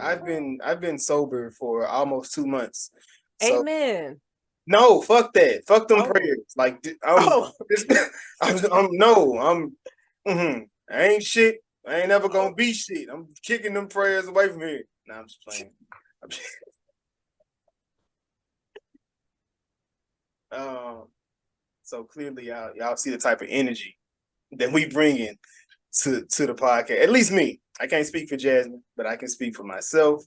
I've been sober for almost 2 months. So Amen. no, fuck that. Fuck them Oh, prayers. Like I'm, oh, I'm no, I ain't shit. I ain't never gonna oh. be shit. I'm kicking them prayers away from here. Nah, I'm just playing. I'm just, um, so clearly y'all see the type of energy that we bring in to the podcast. At least me. I can't speak for Jasmine, but I can speak for myself.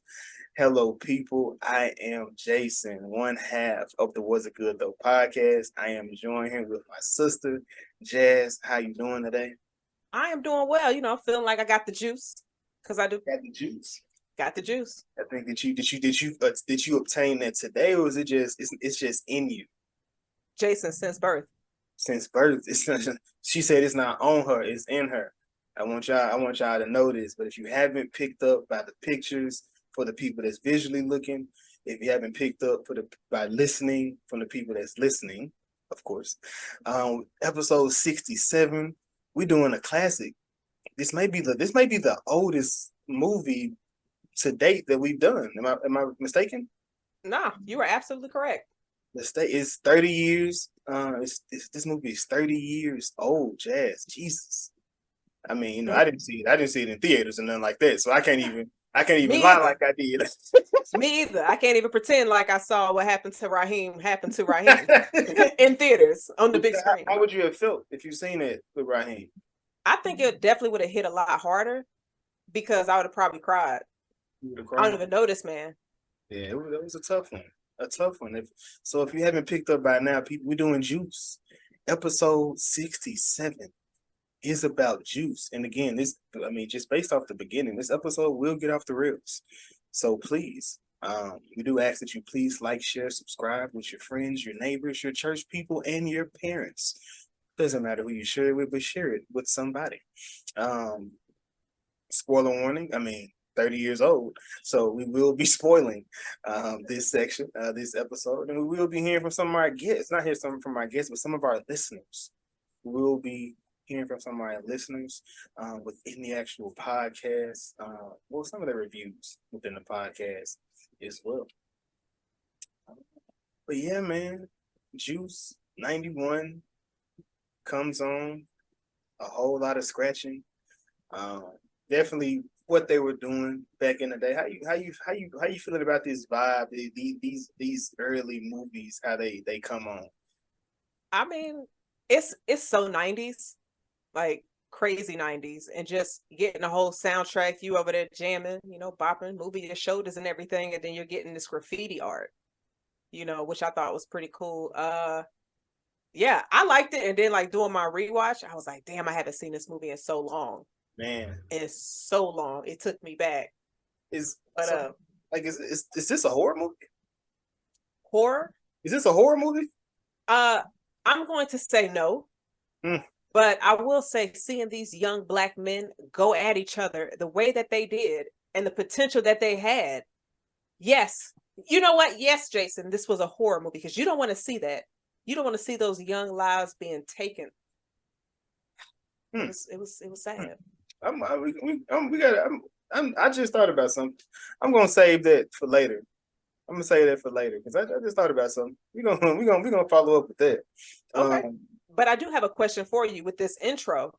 Hello, people. I am Jason, one half of the Was It Good Though podcast. I am joined here with my sister, Jazz. How you doing today? I am doing well. Feeling like I got the juice because I do Got the juice. got the juice. I think did you obtain that today, or is it just it's just in you Jason since birth. since birth? It's not, she said it's not on her, it's in her. I want y'all to know this. But if you haven't picked up by the pictures for the people that's visually looking, if you haven't picked up by listening from the people that's listening, of course, episode 67, we're doing a classic. This may be the oldest movie to date that we've done. Am I mistaken? Nah, you are absolutely correct. The state is 30 years. This movie is 30 years old. Jazz, Jesus. I mean, I didn't see it in theaters and nothing like that. So I can't even Me lie either. like I did. Me either. I can't even pretend like I saw what happened to Raheem in theaters on the big screen. How would you have felt if you seen it with Raheem? I think it definitely would have hit a lot harder because I would have probably cried. You would have I don't cried. even know this man. Yeah, that was a tough one. A tough one. If you haven't picked up by now, people, we're doing Juice. Episode 67 is about juice. And again, just based off the beginning, this episode will get off the rails. So please, we do ask that you please like, share, subscribe with your friends, your neighbors, your church people, and your parents. Doesn't matter who you share it with, but share it with somebody. Um, Spoiler warning. 30 years old, so we will be spoiling this section, this episode, and we will be hearing from some of our guests. Not hear some from our guests, but some of our listeners. We will be hearing from some of our listeners within the actual podcast. Some of the reviews within the podcast as well. But yeah, man, Juice 91 comes on. A whole lot of scratching. Um, Definitely what they were doing back in the day. How you feeling about this vibe? These early movies, how they come on. I mean, it's so 90s, like crazy 90s, and just getting the whole soundtrack, you over there jamming, bopping, moving your shoulders and everything, and then you're getting this graffiti art, which I thought was pretty cool. Yeah, I liked it. And then like doing my rewatch, I was like, damn, I haven't seen this movie in so long. Man, It's so long. It took me back. is But so like is this a horror movie? horror, Is this a horror movie? uh, I'm going to say no. Mm. But I will say, seeing these young Black men go at each other the way that they did and the potential that they had, yes. You know what? Yes, Jason, this was a horror movie because you don't want to see that. You don't want to see those young lives being taken. Mm. It was sad. I just thought about something. I'm gonna save that for later. I'm gonna say that for later because I just thought about something. We gonna follow up with that. Okay. Um, But I do have a question for you with this intro.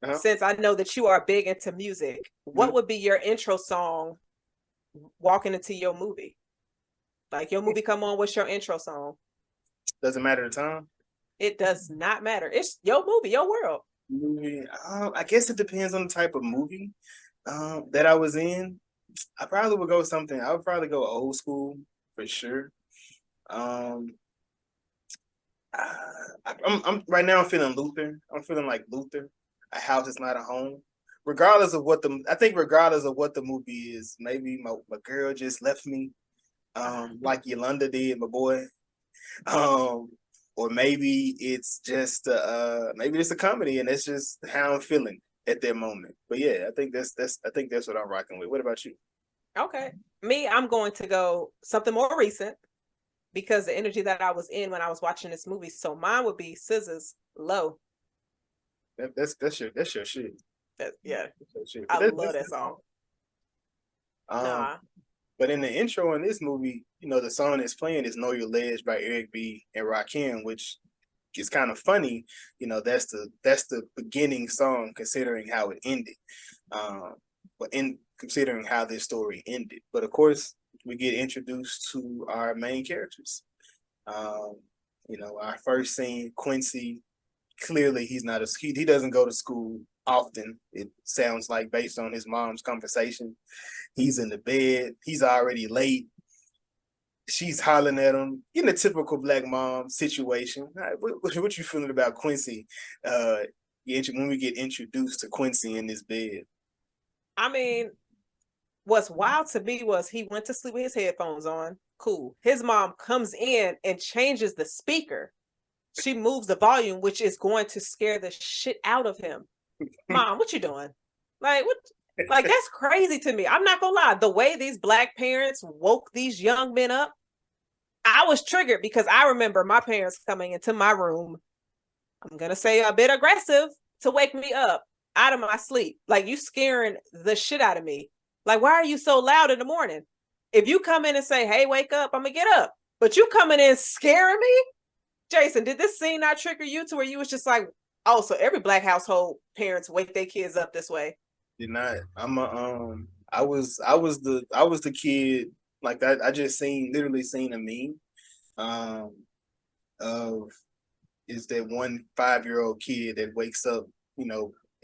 uh-huh. Since I know that you are big into music, what Mhm. would be your intro song walking into your movie? Like your movie come on, what's your intro song? Doesn't matter the time. It does not matter. It's your movie, your world. Movie. I guess it depends on the type of movie that I was in. I probably would go something. I would probably go old school for sure. Um, I'm right now. I'm feeling Luther. I'm feeling like Luther. A house is not a home. Regardless of what the movie is, maybe my girl just left me, like Yolanda did, my boy. Um, or maybe it's a comedy and that's just how I'm feeling at that moment. But yeah, I think that's what I'm rocking with. What about you? Okay. Me, I'm going to go something more recent because the energy that I was in when I was watching this movie. So mine would be Scissors Low. That's your shit. Yeah, That's your shit. But I love that song. um Nah. But in the intro in this movie, the song that's playing is "Know Your Ledge" by Eric B. and Rakim, which is kind of funny. That's the beginning song, considering how it ended. But in considering how this story ended. But of course, we get introduced to our main characters. Um, our first scene, Quincy. Clearly, he doesn't go to school often. It sounds like, based on his mom's conversation. He's in the bed. He's already late. She's hollering at him in a typical black mom situation. What you feeling about Quincy? When we get introduced to Quincy in this bed. I mean, what's wild to me was he went to sleep with his headphones on. Cool. His mom comes in and changes the speaker. She moves the volume, which is going to scare the shit out of him. Mom, what you doing? Like, what? Like, that's crazy to me. I'm not gonna lie. The way these black parents woke these young men up, I was triggered because I remember my parents coming into my room. I'm gonna say a bit aggressive to wake me up out of my sleep. Like, you scaring the shit out of me. Like, why are you so loud in the morning? If you come in and say, "Hey, wake up," I'm gonna get up. But you coming in scaring me? Jason, did this scene not trigger you to where you was just like, oh, so every black household parents wake their kids up this way? Did not. I was the kid like that. I just literally seen a meme of is that one 5-year-old kid that wakes up,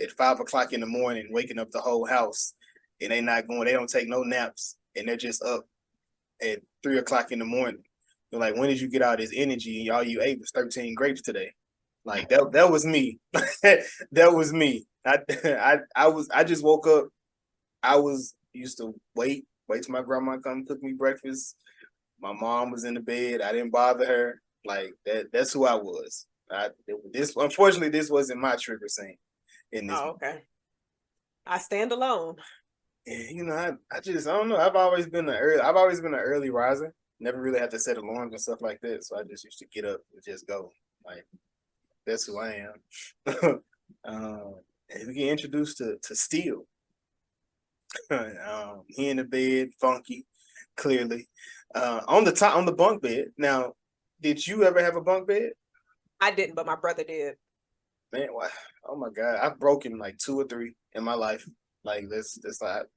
at 5 o'clock in the morning, waking up the whole house, and they don't take no naps, and they're just up at 3 o'clock in the morning. They're like, when did you get all this energy? And all you ate was 13 grapes today. Like that was me. That was me. I just woke up. I was used to wait till my grandma come cook me breakfast. My mom was in the bed. I didn't bother her. Like that's who I was. Unfortunately, this wasn't my trigger scene in this. Oh, okay. I stand alone. I don't know. I've always been an early riser. Never really had to set alarms and stuff like that. So I just used to get up and just go. Like that's who I am. And we get introduced to Steel. He in the bed, funky, clearly. On the bunk bed. Now, did you ever have a bunk bed? I didn't, but my brother did. Man, what? Oh my God, I've broken like 2 or 3 in my life. Like that's like,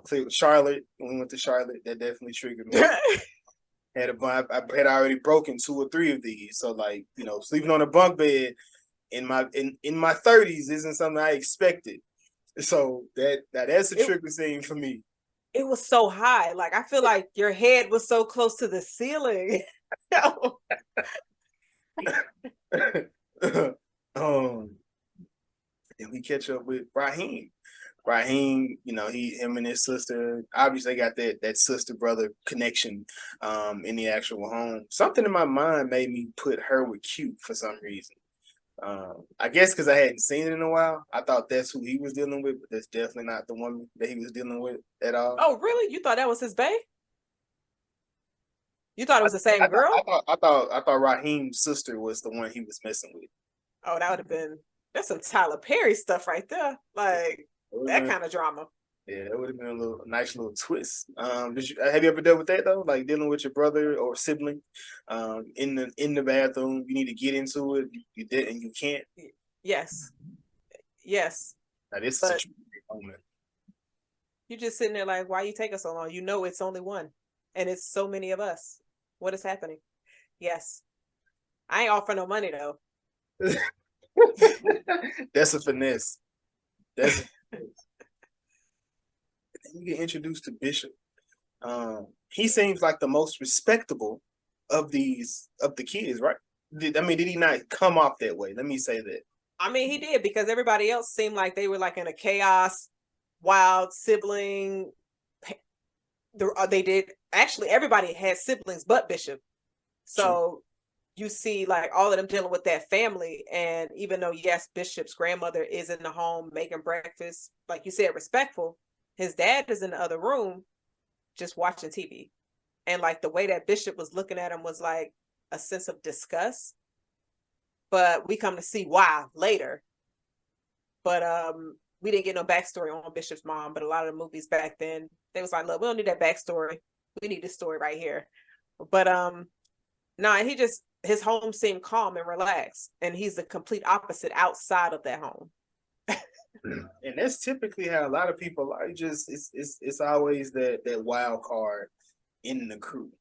clear Charlotte. When we went to Charlotte, that definitely triggered me. I had already broken 2 or 3 of these, so like sleeping on a bunk bed in my 30s isn't something I expected. So that's a trigger scene for me. It was so high. Like, I feel like your head was so close to the ceiling. And we catch up with Raheem. Raheem, him and his sister, obviously they got that sister brother connection in the actual home. Something in my mind made me put her with Q for some reason. I guess because I hadn't seen it in a while. I thought that's who he was dealing with, but that's definitely not the woman that he was dealing with at all. Oh, really? You thought that was his bae? You thought it was the same girl? I thought Raheem's sister was the one he was messing with. Oh, that would have been that's some Tyler Perry stuff right there. Like that kind of drama. Yeah, that would have been a nice little twist. Have you ever dealt with that though? Like dealing with your brother or sibling, in the bathroom, you need to get into it, you did and you can't. Yes. Now this is a moment. You're just sitting there like, why you taking so long? You know it's only one, and it's so many of us. What is happening? Yes, I ain't offering no money though. That's a finesse. That's. You get introduced to Bishop. He seems like the most respectable of the kids, right? Did he not come off that way? Let me say that. I mean, he did, because everybody else seemed like they were like in a chaos, wild sibling. They did actually. Everybody had siblings, but Bishop. So you see, like all of them dealing with that family, and even though yes, Bishop's grandmother is in the home making breakfast, like you said, respectful. His dad is in the other room just watching TV. And like the way that Bishop was looking at him was like a sense of disgust. But we come to see why later. But we didn't get no backstory on Bishop's mom, but a lot of the movies back then, they was like, look, we don't need that backstory. We need this story right here. But nah, his home seemed calm and relaxed, and he's the complete opposite outside of that home. And that's typically how a lot of people are. Just it's always that wild card in the crew.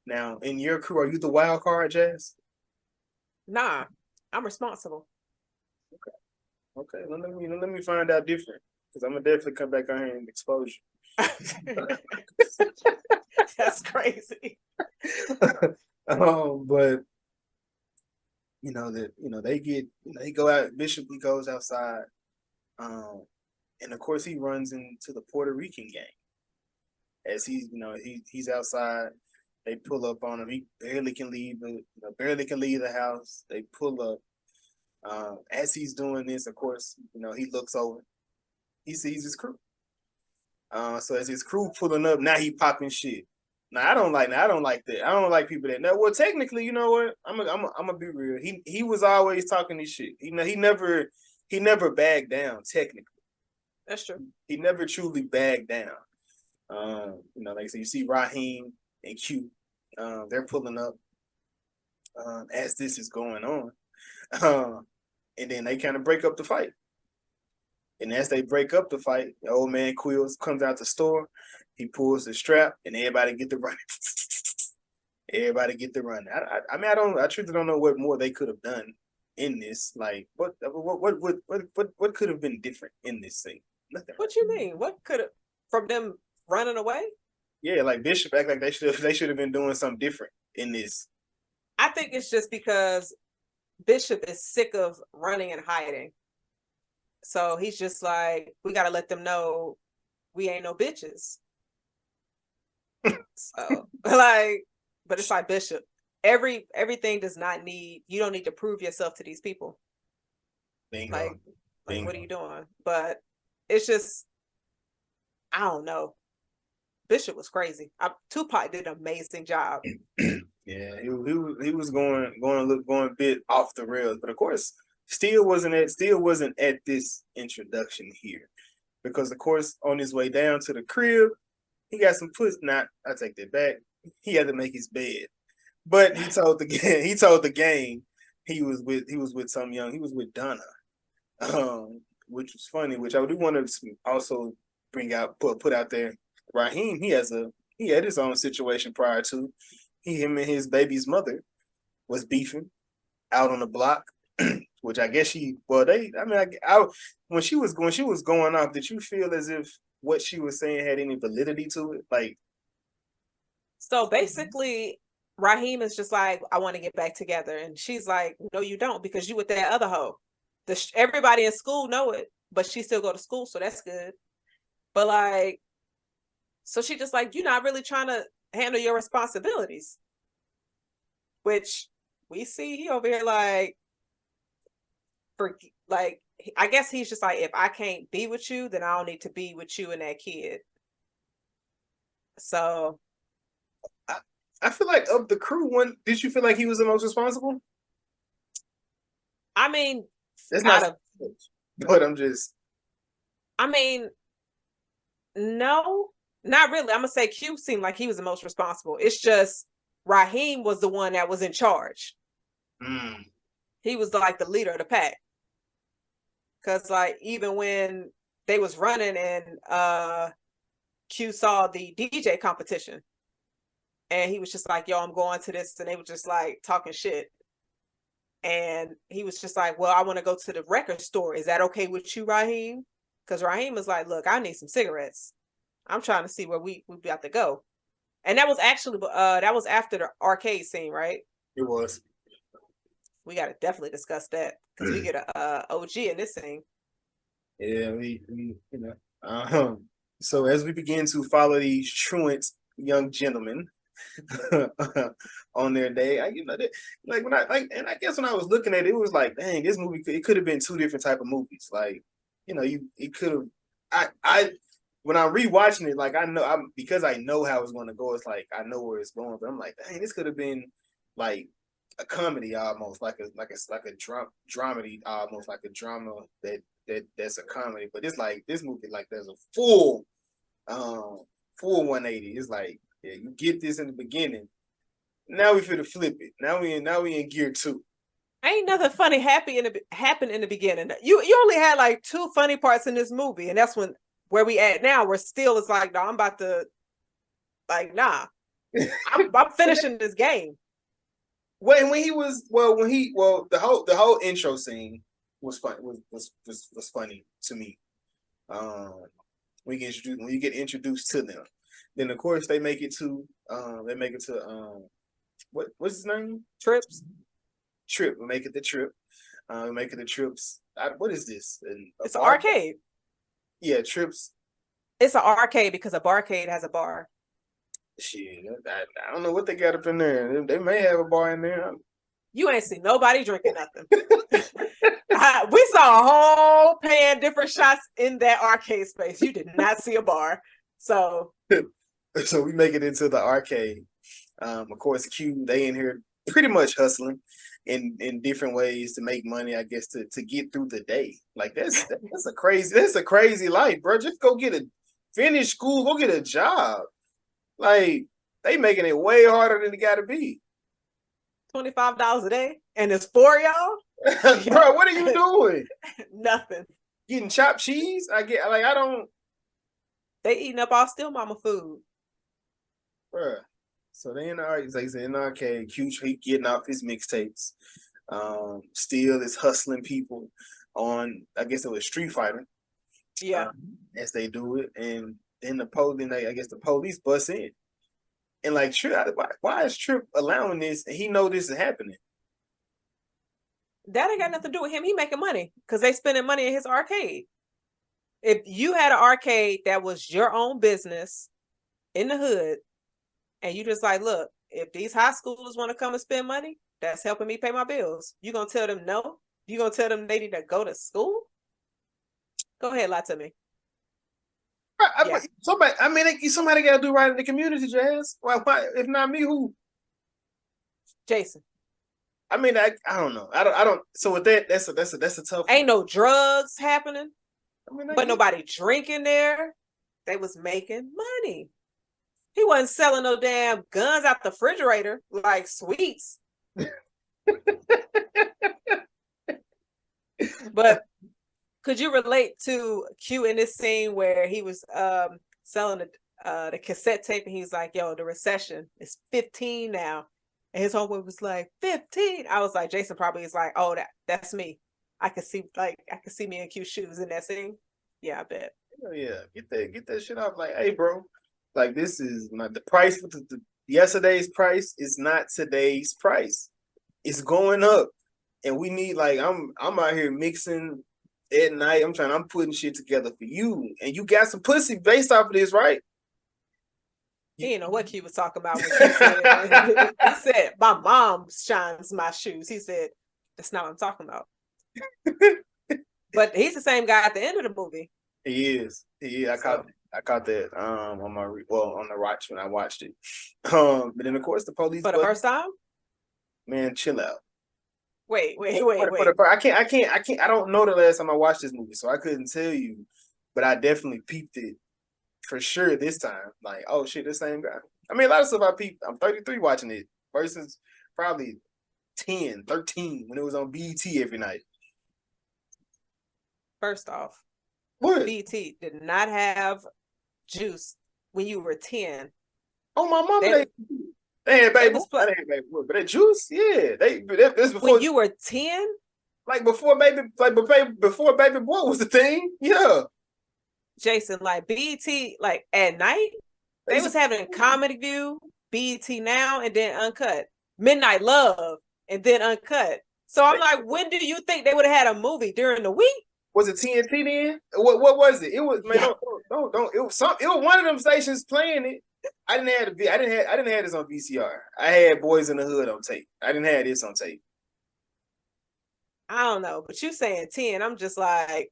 Now, in your crew, are you the wild card, Jazz? Nah, I'm responsible. Okay. Let me find out different, because I'm gonna definitely come back on here and expose you. That's crazy. But they get, they go out. Bishop, he goes outside, and of course he runs into the Puerto Rican gang. As he's outside, they pull up on him. He barely can leave the house. They pull up. As he's doing this, of course, he looks over. He sees his crew. So as his crew pulling up, now he popping shit. Now I don't like that. I don't like people that. Now, well, technically, you know what? I'm gonna be real. He was always talking this shit. He never bagged down. Technically, that's true. He never truly bagged down. Like I said, you see Raheem and Q. They're pulling up as this is going on, and then they kind of break up the fight. And as they break up the fight, the old man Quills comes out the store. He pulls the strap, and everybody get the running. Everybody get the running. I truly don't know what more they could have done in this. Like, what could have been different in this scene? Nothing. What you mean? What could have, from them running away? Yeah, like Bishop act like they should have been doing something different in this. I think it's just because Bishop is sick of running and hiding. So he's just like, we got to let them know we ain't no bitches. So but it's like, Bishop, everything does not need, you don't need to prove yourself to these people. Bingo. Like Bingo. What are you doing? But it's just, I don't know. Bishop was crazy. Tupac did an amazing job. Yeah, he was going a bit off the rails, but of course, still wasn't at this introduction here, because of course on his way down to the crib, he got some pussy. Not, I take that back. He had to make his bed, but he told the gang he was with Donna, which was funny. Which I do want to also put out there. Raheem, he had his own situation prior to. Him and his baby's mother was beefing out on the block, which I guess when she was going off, did you feel as if what she was saying had any validity to it? Like, so basically, Raheem is just like, I want to get back together, and she's like, no, you don't, because you with that other hoe. Everybody in school know it, but she still go to school, so that's good. But like, so she just like, you're not really trying to handle your responsibilities, which we see he over here like, I guess he's just like, if I can't be with you, then I don't need to be with you and that kid. So I feel like of the crew, did you feel like he was the most responsible? I mean, that's not, but no, not really. I'm gonna say Q seemed like he was the most responsible. It's just Raheem was the one that was in charge. He was like the leader of the pack. Cause like, even when they was running and Q saw the DJ competition, and he was just like, yo, I'm going to this, and they were just like talking shit. And he was just like, well, I want to go to the record store. Is that okay with you, Raheem? Because Raheem was like, look, I need some cigarettes. I'm trying to see where we got to go. And that was actually that was after the arcade scene, right? It was. We got to definitely discuss that, because we get a OG in this scene. Yeah, we so as we begin to follow these truant young gentlemen on their day, I guess when I was looking at it, it was like, dang, this movie, it could have been two different type of movies. Like, it could have. I when I'm rewatching it, like, because I know how it's going to go. It's like I know where it's going, but I'm like, dang, this could have been like a comedy almost, like a dramedy, almost like a drama that's a comedy. But it's like this movie, like there's a full 180. It's like, yeah, you get this in the beginning. Now we finna flip it. Now we in gear 2. Ain't nothing funny happened in the beginning. You only had like 2 funny parts in this movie, and that's when where we at now. We're still it's like, no, I'm about to nah. I'm finishing this game. When he was the whole intro scene was fun was funny to me. When you get introduced to them, then of course they make it to what's his name? Trips. Trip. We make it the Trip. Make it the Trips. What is this? It's an arcade. Yeah, Trips. It's an arcade because a barcade has a bar. Shit, I don't know what they got up in there. They may have a bar in there. You ain't see nobody drinking nothing. We saw a whole pan different shots in that arcade space. You did not see a bar. So we make it into the arcade. Of course, Q, they in here pretty much hustling in different ways to make money, I guess, to get through the day. Like that's a crazy life, bro. Just finish school, go get a job. Like they making it way harder than it gotta be. $25 a day, and it's for y'all. Bro, what are you doing? Nothing. Getting chopped cheese? I don't. They eating up all Still Mama food. Bro. So they in the arcade, like I said, in the arcade, Q getting off his mixtapes. Still is hustling people on, I guess it was Street Fighter. Yeah. As they do it, and then the police bust in. And like, Trip, why is Trip allowing this? And he know this is happening. That ain't got nothing to do with him. He making money because they spending money in his arcade. If you had an arcade that was your own business in the hood, and you just like, look, if these high schoolers want to come and spend money, that's helping me pay my bills. You gonna tell them no? You gonna tell them they need to go to school? Go ahead, lie to me. Somebody got to do right in the community, Jazz. Why? If not me, who? Jason. I mean, I don't know. I don't. So with that, that's a tough. Ain't no drugs happening, but nobody drinking there. They was making money. He wasn't selling no damn guns out the refrigerator like sweets. But could you relate to Q in this scene where he was selling the cassette tape and he's like, yo, the recession is 15 now. And his homeboy was like, 15. I was like, Jason probably is like, oh, that's me. I could see me in Q's shoes in that scene. Yeah, I bet. Oh, yeah, get that shit off. Like, hey, bro, like this is the price with the yesterday's price is not today's price. It's going up, and we need I'm out here mixing at night. I'm putting shit together for you, and you got some pussy based off of this, right? He didn't know what Q was talking about when he said, he said, my mom shines my shoes. He said, that's not what I'm talking about. But he's the same guy at the end of the movie. He is. I caught that on the watch when I watched it. But then of course the police. For the first time? Man, chill out. Wait. I can't. I don't know the last time I watched this movie, so I couldn't tell you. But I definitely peeped it for sure this time. Like, oh shit, the same guy. I mean, a lot of stuff I peeped. I'm 33 watching it versus probably 10, 13 when it was on BET every night. First off, what? BET did not have Juice when you were 10. Oh, my mom, they had Baby Boy, but that Juice, yeah, this before when you were 10. Like before Baby Boy was the thing, yeah. Jason, like BET, like at night, they was having Comedy View, BET Now, and then Uncut, Midnight Love, and then Uncut. So I'm like, when do you think they would have had a movie during the week? Was it TNT then? What was it? It was don't. It was one of them stations playing it. I didn't have this on VCR. I had Boys in the Hood on tape. I didn't have this on tape. I don't know, but you saying 10, I'm just like,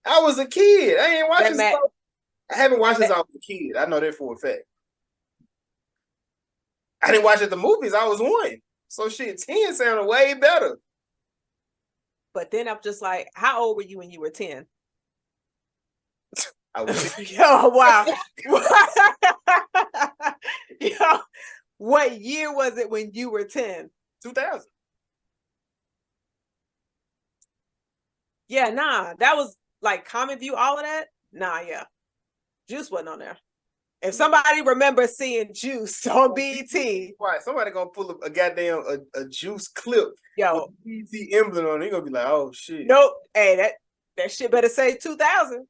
I was a kid. I ain't watching. I haven't watched this. I was a kid. I know that for a fact. I didn't watch it at the movies. I was 1. So shit, 10 sounded way better. But then I'm just like, how old were you when you were 10? I was Yo, wow. Yo, what year was it when you were 10? 2000. Yeah, nah. That was like Common View, all of that. Nah, yeah. Juice wasn't on there. If somebody remembers seeing Juice on BET, Right, somebody gonna pull up a goddamn a Juice clip yo, with BET emblem on it. He gonna be like, oh shit. nope. Hey, that shit better say 2000.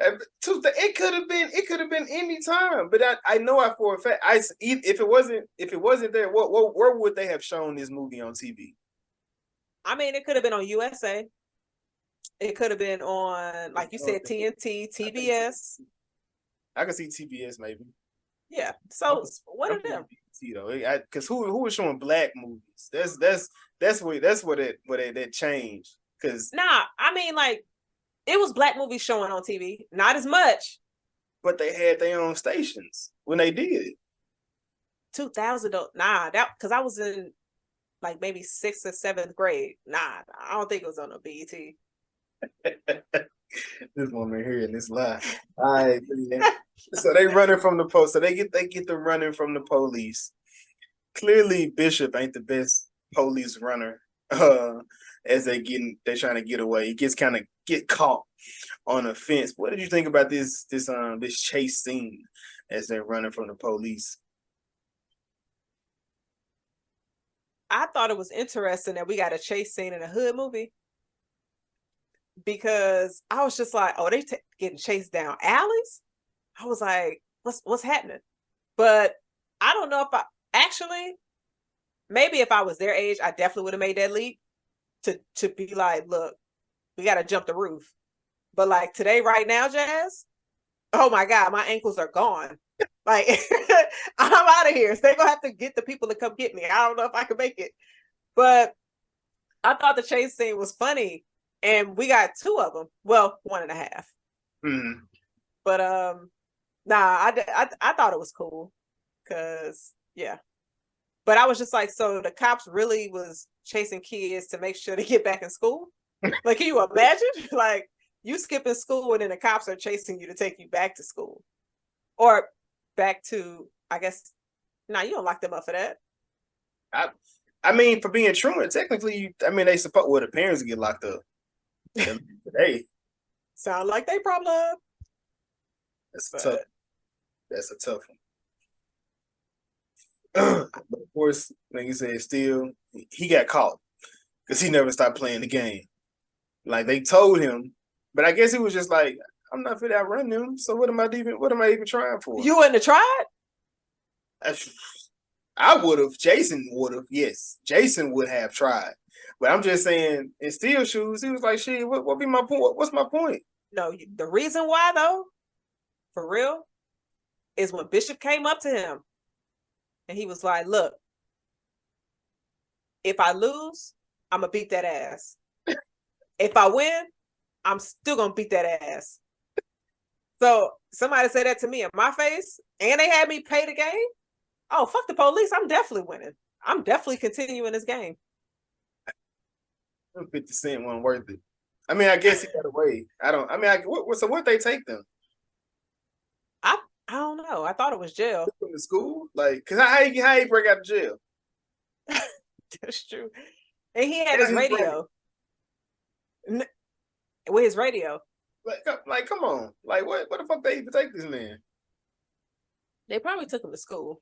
It could have been any time, but I know I for a fact. If it wasn't there, where would they have shown this movie on TV? I mean, it could have been on USA. It could have been on, like you said, TNT, TBS. I could see TBS maybe. Yeah. So one of them. BET though, because who was showing black movies? That's where that changed. Because Nah, I mean, like, it was black movies showing on TV, not as much. but they had their own stations when they did. 2000, nah, that because I was in like maybe 6th or 7th grade. Nah, I don't think it was on a BET. This woman here in this lie. All right, so they running from the post. So they get the running from the police. Clearly, Bishop ain't the best police runner. As they're trying to get away. He gets kind of get caught on a fence. What did you think about this chase scene as they're running from the police? I thought it was interesting that we got a chase scene in a hood movie, because I was just like, oh, they getting chased down alleys. I was like, what's happening? But I don't know if I actually, maybe if I was their age, I definitely would have made that leap to be like, look, we got to jump the roof. But like today, right now, Jazz, oh my God, my ankles are gone. Like, I'm out of here. So they're going to have to get the people to come get me. I don't know if I can make it. But I thought the chase scene was funny. And we got 2 of them. Well, 1.5. Mm-hmm. But nah, I thought it was cool. Cause yeah. But I was just like, so the cops really was chasing kids to make sure they get back in school? Like, can you imagine? Like, you skipping school and then the cops are chasing you to take you back to school. Or back to, I guess, nah, you don't lock them up for that. I mean, for being truant, technically, I mean, they support the parents get locked up. Today. Sound like they problem. That's a tough one. But of course, like you said, still he got caught because he never stopped playing the game. Like they told him, but I guess he was just like, I'm not fit to outrun them. So what am I even trying for? You wouldn't have tried? I would have. Jason would have. Yes, Jason would have tried. But I'm just saying, in Steel shoes, he was like, "Shit, what be my point? What's my point?" No, the reason why though, for real, is when Bishop came up to him and he was like, "Look, if I lose, I'm gonna beat that ass. If I win, I'm still gonna beat that ass." So somebody said that to me in my face, and they had me pay the game. Oh, fuck the police! I'm definitely winning. I'm definitely continuing this game. 50 Cent wasn't worth it. I mean, I guess he got away. So what they take them? I don't know. I thought it was jail. From the school? Like, cause how he break out of jail? That's true. And he had his radio. With his radio. Like, come on. Like, what the fuck they even take this man? They probably took him to school.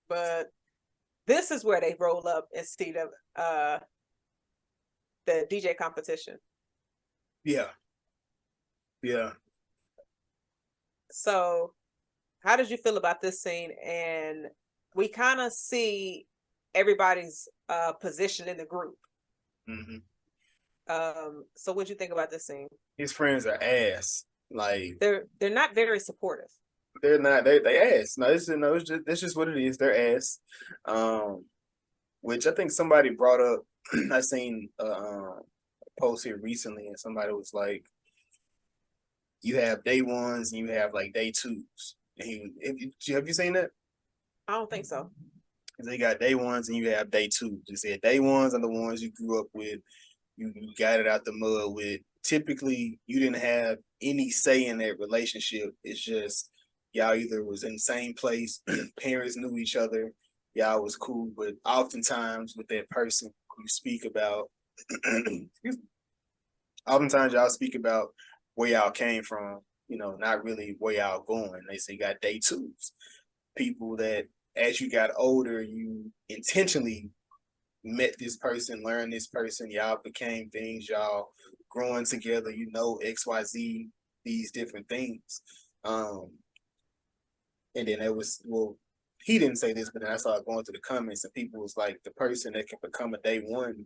But this is where they roll up and see the DJ competition. Yeah. Yeah. So how did you feel about this scene? And we kind of see everybody's position in the group. Mm-hmm. So what'd you think about this scene? His friends are ass. Like they're not very supportive. They're not. They ass. No, that's just what it is. They're ass. Which I think somebody brought up. I seen a post here recently, and somebody was like, "You have day ones and you have like day twos." And have you seen that? I don't think so. They got day ones and you have day twos. They said day ones are the ones you grew up with, you got it out the mud with. Typically, you didn't have any say in that relationship. It's just y'all either was in the same place, parents knew each other, y'all was cool. But oftentimes with that person, you speak about, oftentimes y'all speak about where y'all came from, not really where y'all going. They say you got day twos, people that as you got older, you intentionally met this person, learned this person, y'all became things, y'all growing together, XYZ, these different things. And then it was, well, he didn't say this, but then I started going through the comments and people was like, the person that can become a day one,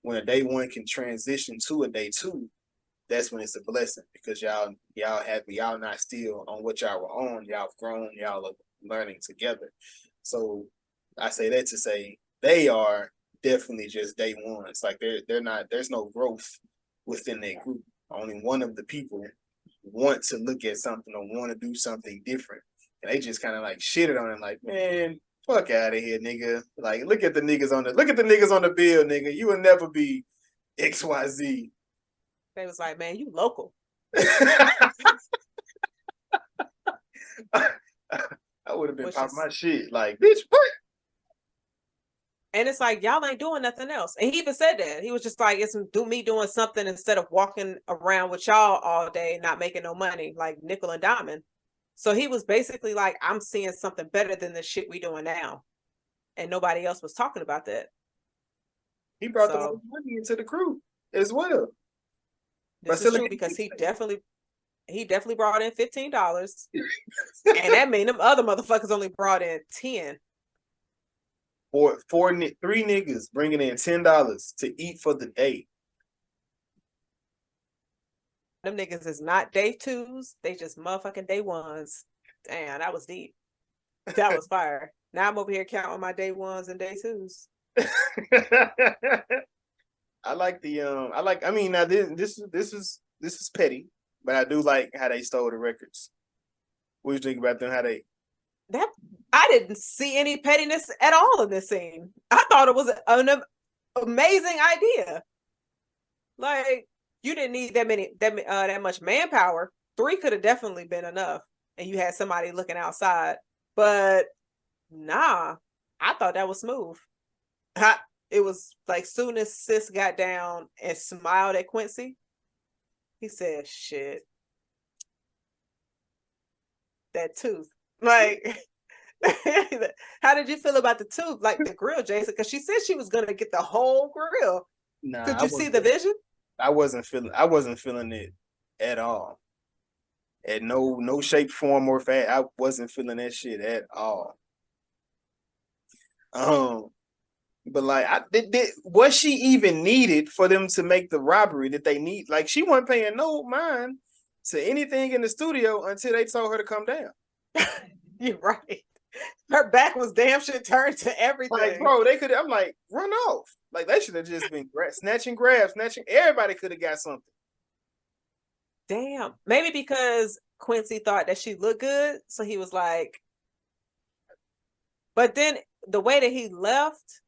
when a day one can transition to a day two, that's when it's a blessing because y'all not still on what y'all were on, y'all have grown, y'all are learning together. So I say that to say they are definitely just day ones. Like they're not, there's no growth within that group. Only one of the people want to look at something or want to do something different. And they just kind of like shitted on it, like, man, fuck out of here, nigga. Like, look at the niggas on the bill, nigga. You will never be XYZ. They was like, man, you local. I would have been popping my shit like, bitch, what? And it's like, y'all ain't doing nothing else. And he even said that. He was just like, it's me doing something instead of walking around with y'all all day, not making no money, like nickel and diamond. So he was basically like, I'm seeing something better than the shit we doing now. And nobody else was talking about that. He brought the money into the crew as well. This is true because he definitely brought in $15. And that made them other motherfuckers only brought in 10. Three niggas bringing in $10 to eat for the day. Them niggas is not day twos. They just motherfucking day ones. Damn, that was deep. That was fire. Now I'm over here counting my day ones and day twos. I like now this is petty, but I do like how they stole the records. What do you think about them? I didn't see any pettiness at all in this scene. I thought it was an amazing idea. Like, you didn't need that much manpower. 3 could have definitely been enough, and you had somebody looking outside. But nah, I thought that was smooth. It was like soon as Sis got down and smiled at Quincy, he said, "Shit, that tooth." Like, how did you feel about the tooth? Like the grill, Jason? Because she said she was gonna get the whole grill. Nah, could you see the vision? I wasn't feeling it at all. At no shape, form, or fat. I wasn't feeling that shit at all. But like, was she even needed for them to make the robbery that they need? Like, she wasn't paying no mind to anything in the studio until they told her to come down. You're right. Her back was damn shit turned to everything. Like, bro, they could. I'm like, run off. Like, they should have just been snatching. Everybody could have got something. Damn. Maybe because Quincy thought that she looked good, so he was like. But then the way that he left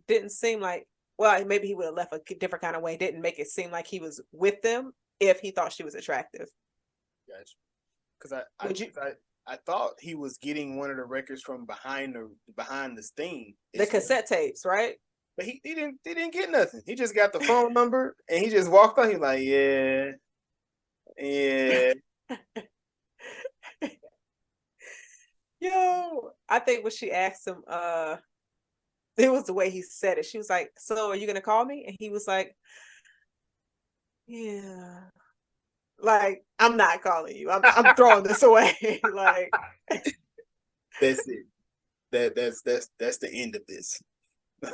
didn't seem like. Well, maybe he would have left a different kind of way. Didn't make it seem like he was with them if he thought she was attractive. Gotcha. Because I thought he was getting one of the records from behind the thing. The cassette tapes, right? But he didn't get nothing. He just got the phone number and he just walked on. He's like, yeah. Yo, I think when she asked him, it was the way he said it. She was like, "So are you gonna call me?" And he was like, "Yeah." Like, I'm not calling you. I'm throwing this away. Like, that's it. That's the end of this.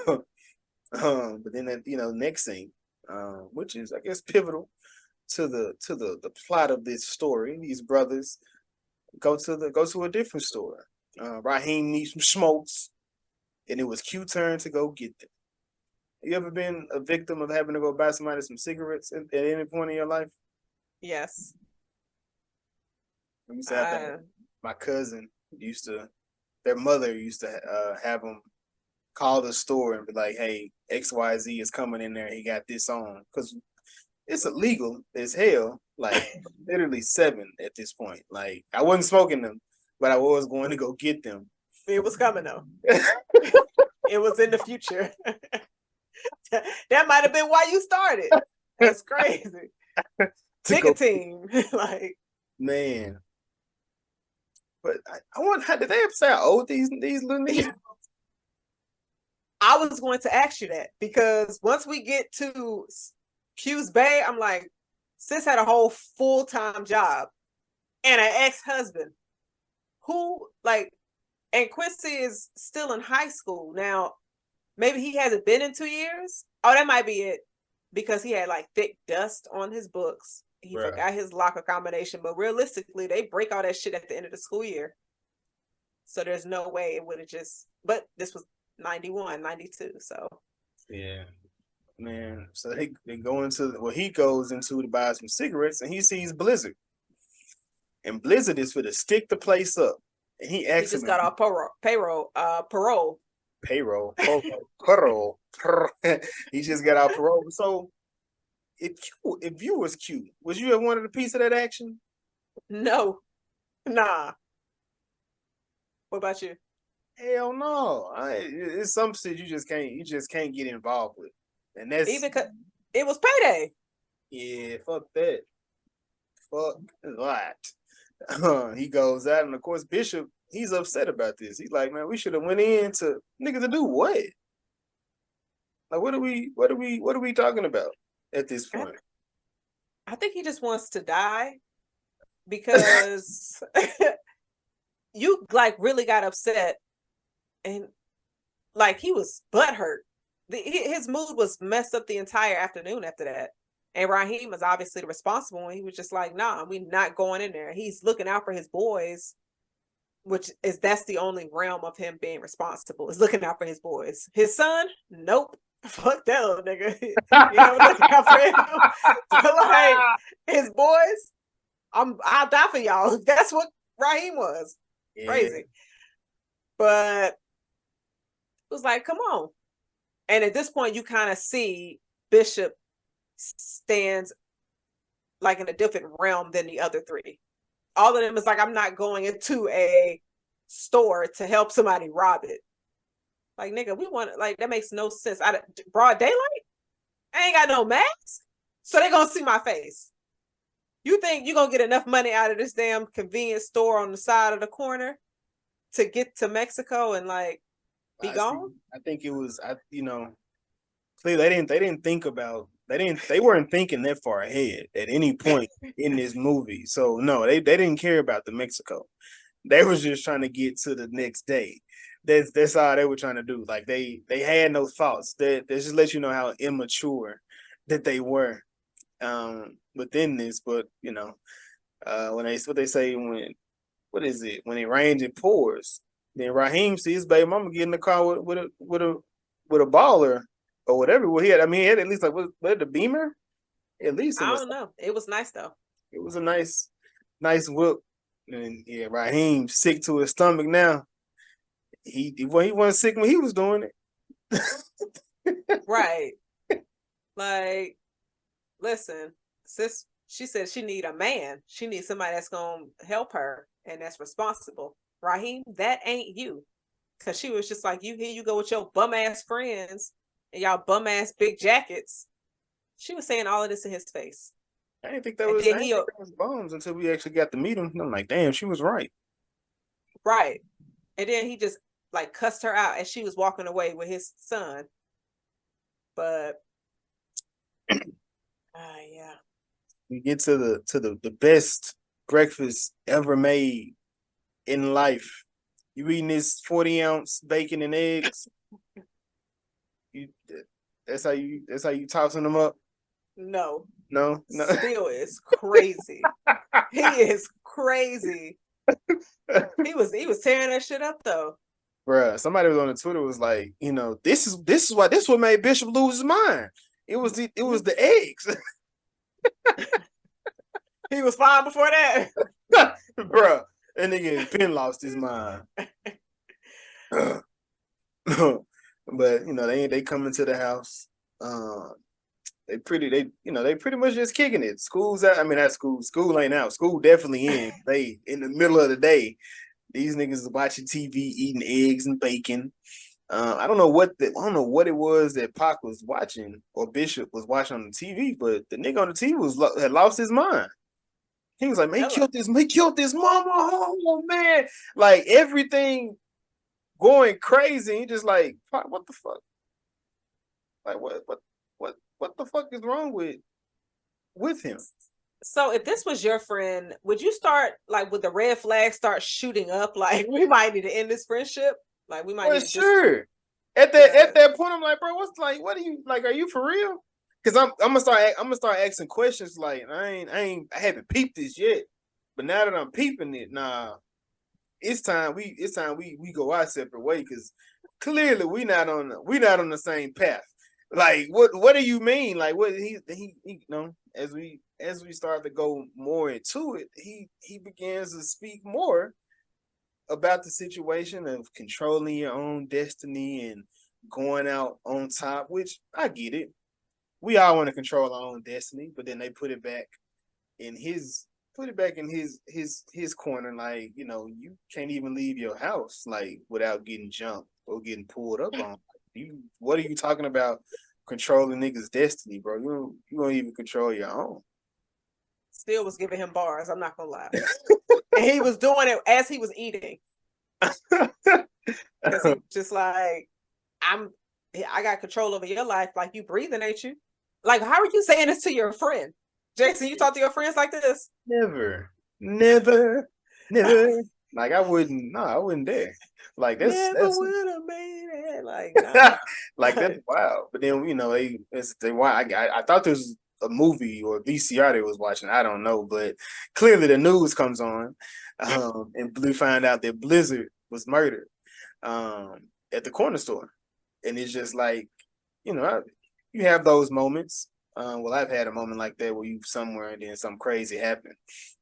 But then next scene, which is I guess pivotal to the plot of this story. These brothers go to a different store. Raheem needs some smokes, and it was Q's turn to go get them. You ever been a victim of having to go buy somebody some cigarettes at any point in your life? Yes. My cousin used to their mother used to have them call the store and be like, "Hey, XYZ is coming in there. He got this on," because it's illegal as hell. Like literally 7 at this point. Like I wasn't smoking them, but I was going to go get them. It was coming though. It was in the future. That might have been why you started. That's crazy. Nicotine, like man. But I wonder how did they ever say how old these little niggas? I was going to ask you that because once we get to Q's Bay, I'm like, sis had a whole full-time job and an ex-husband who like, and Quincy is still in high school now. Maybe he hasn't been in 2 years. Oh, that might be it because he had like thick dust on his books. He forgot his locker combination, but realistically, they break all that shit at the end of the school year. So there's no way it would have just, but this was 91, 92. So yeah, man. So they go into, well, he goes into to buy some cigarettes and he sees Blizzard. And Blizzard is for to stick the place up. And he asks just got off parole. He just got out parole. So if you was cute, was you ever wanted a piece of that action? No, nah. What about you? Hell no. It's some shit you just can't get involved with. And that's even because it was payday. Yeah, fuck that. Fuck that. He goes out, and of course Bishop, he's upset about this. He's like, man, we should have went in to nigga to do what? Like, what are we talking about at this point? I think he just wants to die because you like really got upset and like he was butthurt. His mood was messed up the entire afternoon after that. And Raheem was obviously the responsible one. He was just like, nah, we're not going in there. He's looking out for his boys, that's the only realm of him being responsible, is looking out for his boys. His son, nope. Fuck that little nigga. You know, looking out for him. So like his boys, I'll die for y'all. That's what Raheem was. Yeah. Crazy. But it was like, come on. And at this point, you kind of see Bishop stands like in a different realm than the other three. All of them is like, I'm not going into a store to help somebody rob it. Like, nigga, we want it. Like, that makes no sense. Broad daylight? I ain't got no mask. So they gonna see my face. You think you're gonna get enough money out of this damn convenience store on the side of the corner to get to Mexico and like be gone? I think it was, clearly they didn't think about, they weren't thinking that far ahead at any point in this movie. So no, they didn't care about the Mexico. They was just trying to get to the next day. That's all they were trying to do. Like they had no thoughts. They just let you know how immature that they were within this. But when they say when it rains it pours. Then Raheem sees baby mama get in the car with a baller or whatever. Well, he had at least like what the Beamer. At least I don't know. It was nice though. It was a nice whip. And yeah, Raheem sick to his stomach now. He wasn't sick when he was doing it. Right. Like, listen, sis, she said she need a man. She needs somebody that's gonna help her and that's responsible. Raheem, that ain't you. Cause she was just like, here you go with your bum ass friends and y'all bum ass big jackets. She was saying all of this in his face. I didn't think that was bums until we actually got to meet him. I'm like, damn, she was right. Right. And then he just like cussed her out as she was walking away with his son. But yeah. We get to the best breakfast ever made in life. You eating this 40-ounce bacon and eggs. That's how you tossing them up? No. Still is crazy. He is crazy. He was tearing that shit up though. Bruh, somebody was on the Twitter was like, this is what made Bishop lose his mind. It was the eggs. He was fine before that. Bruh, that nigga Penn lost his mind. But they come into the house. They pretty much just kicking it. School's out. I mean, not school. School ain't out. School definitely in. They in the middle of the day. These niggas is watching TV, eating eggs and bacon. I don't know what it was that Pac was watching or Bishop was watching on the TV, but the nigga on the TV had lost his mind. He was like, "Man, he killed this mama, oh man!" Like everything going crazy. He just like, "What the fuck? Like what the fuck is wrong with him?" So if this was your friend, would you start like with the red flag start shooting up? Like we might need to end this friendship. Like we might need to sure. At that point, I'm like, bro, what are you like? Are you for real? Because I'm gonna start asking questions like I haven't peeped this yet, but now that I'm peeping it, it's time we go our separate way because clearly we not on the same path. Like what do you mean? Like what he as we start to go more into it, he begins to speak more about the situation of controlling your own destiny and going out on top, which I get it. We all want to control our own destiny, but then they put it back in his corner, like, you can't even leave your house like without getting jumped or getting pulled up on. What are you talking about controlling niggas' destiny, bro? You don't even control your own. Still was giving him bars, I'm not gonna lie. And he was doing it as he was eating. Because he just like, I got control over your life. Like you breathing, ain't you? Like, how are you saying this to your friend? Jason, you talk to your friends like this? Never. Like I wouldn't dare. Like that's would have made it. Like nah. Like that's wild. But then I thought this was a movie or VCR they was watching. I don't know, but clearly the news comes on, and we find out that Blizzard was murdered at the corner store, and it's just like, you have those moments. Well, I've had a moment like that where you somewhere and then something crazy happened.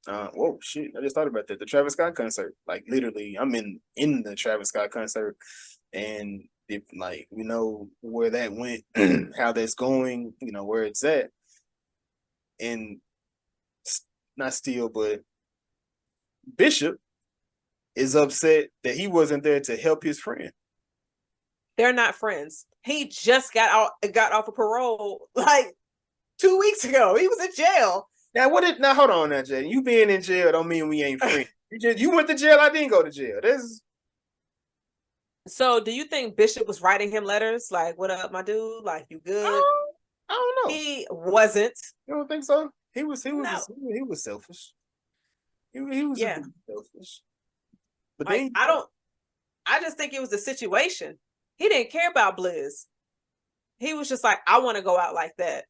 Whoa, shit! I just thought about that. The Travis Scott concert, like literally, I'm in the Travis Scott concert, and if like we know where that went, how that's going, where it's at, and not still, but Bishop is upset that he wasn't there to help his friend. They're not friends. He just got off of parole like 2 weeks ago. He was in jail. Now hold on now, Jay. You being in jail don't mean we ain't friends. You went to jail, I didn't go to jail. So do you think Bishop was writing him letters like, "What up, my dude? Like, you good?" I don't know. He wasn't. You don't think so? He was No. he was selfish. He was a bit selfish. But like, I just think it was a situation. He didn't care about Blizz. He was just like, I want to go out like that.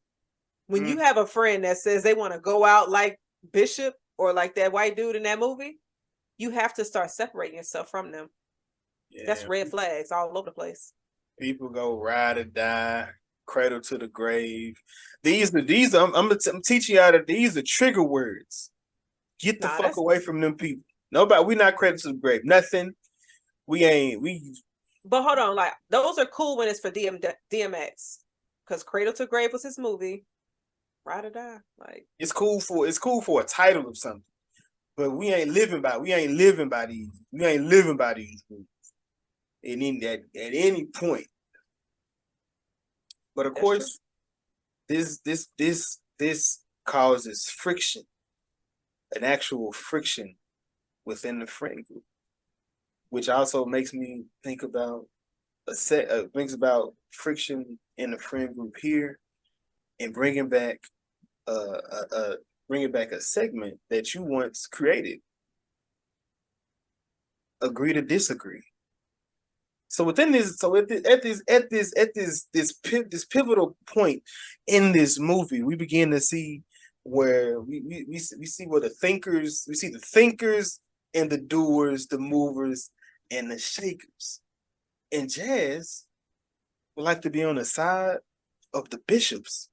When you have a friend that says they want to go out like Bishop or like that white dude in that movie, you have to start separating yourself from them. Yeah, that's red flags all over the place. People go ride or die, cradle to the grave. I'm teaching y'all that these are trigger words. Get the fuck away from them people. Nobody, we not cradle to the grave. Nothing. But hold on, like those are cool when it's for DMX, because Cradle to Grave was his movie. Ride or die, like it's cool for a title of something, but we ain't living by these. We ain't living by these rules. At any point. But of course, this causes friction, an actual friction within the friend group, which also makes me think about about friction in the friend group here, and bringing back a segment that you once created. Agree to disagree. So within this, at this pivotal point in this movie, we begin to see where we see where we see the thinkers and the doers, the movers and the shakers. And Jazz would like to be on the side of the bishops.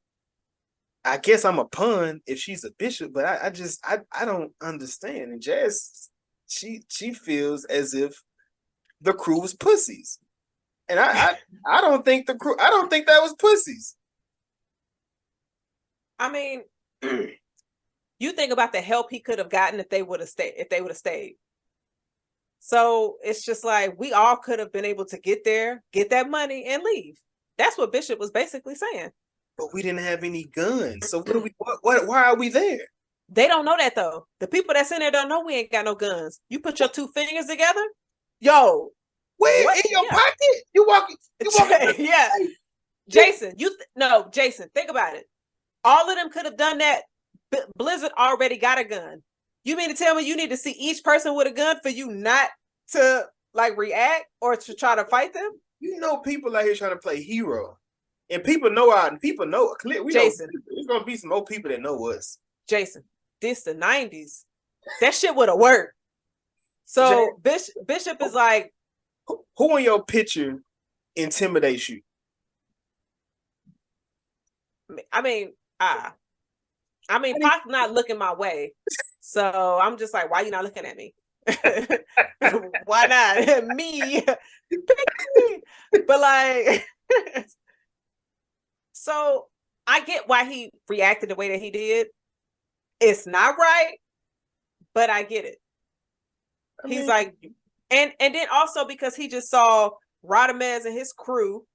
I guess I'm a pun if she's a bishop, but I don't understand. And Jazz, she feels as if the crew was pussies. And I don't think the crew, I don't think that was pussies. I mean, you think about the help he could have gotten if they would have stayed. So it's just like we all could have been able to get there, get that money, and leave. That's what Bishop was basically saying. But we didn't have any guns. So why are we there? They don't know that though. The people that's in there don't know we ain't got no guns. You put your two fingers together, yo. Where what? In your pocket? You walking? Yeah. Jason, Jason, think about it. All of them could have done that. Blizzard already got a gun. You mean to tell me you need to see each person with a gun for you not to like react or to try to fight them? You know, people out here trying to play hero, and people know Jason, there's gonna be some old people that know us. Jason, this the 90s. That shit would have worked. So Bishop is like, who in your picture intimidates you? I mean, Pac's not looking my way. So I'm just like, why are you not looking at me? Why not? Me. But like, so I get why he reacted the way that he did. It's not right, but I get it. He's like, and then also because he just saw Radamez and his crew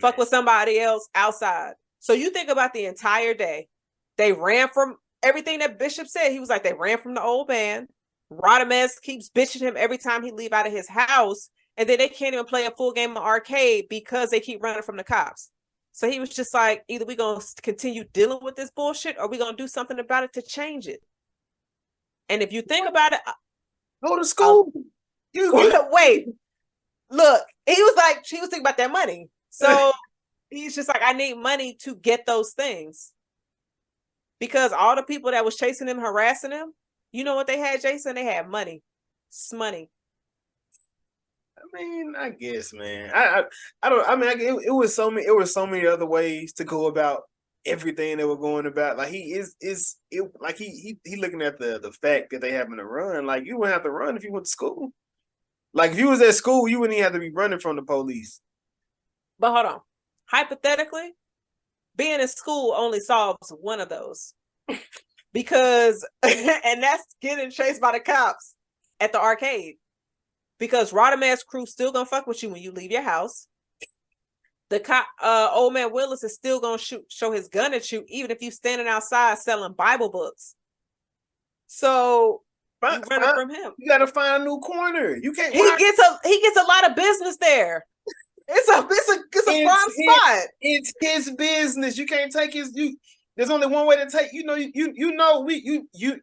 fuck with somebody else outside. So you think about the entire day. They ran from everything that Bishop said. He was like, they ran from the old man. Radamez keeps bitching him every time he leave out of his house. And then they can't even play a full game of arcade because they keep running from the cops. So he was just like, either we're going to continue dealing with this bullshit or we're going to do something about it to change it. And if you think about it, go to school. Wait, look, he was thinking about that money. So he's just like, I need money to get those things. Because all the people that was chasing him, harassing him, you know what they had, Jason? They had money. Smoney. I mean, I guess, man. It was so many other ways to go about everything they were going about. Like he looking at the fact that they having to run. Like you wouldn't have to run if you went to school. Like if you was at school, you wouldn't even have to be running from the police. But hold on. Hypothetically, being in school only solves one of those. Because and that's getting chased by the cops at the arcade. Because Radamez crew still gonna fuck with you when you leave your house. The cop, old man Willis is still gonna show his gun at you, even if you standing outside selling Bible books. So you running from him. You gotta find a new corner. You can't. He gets a lot of business there. It's a prime spot. It's his business. You can't take his. There's only one way to take.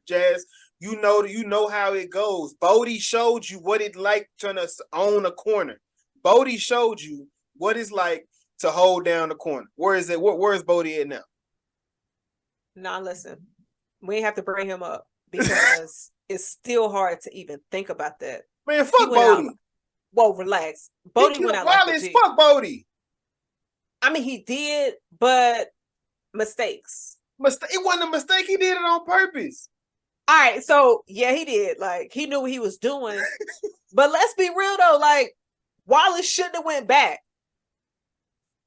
Jazz. You know how it goes. Bodie showed you what it's like trying to own a corner. Bodie showed you what it's like to hold down the corner. Where is it? Where is Bodie at now? Nah, listen. We have to bring him up because it's still hard to even think about that. Man, fuck Bodie. Well, relax. Bodie went out like a fuck Bodie. I mean, he did, but mistakes. It wasn't a mistake. He did it on purpose. All right, so yeah, he did. Like he knew what he was doing. But let's be real though. Like Wallace shouldn't have went back.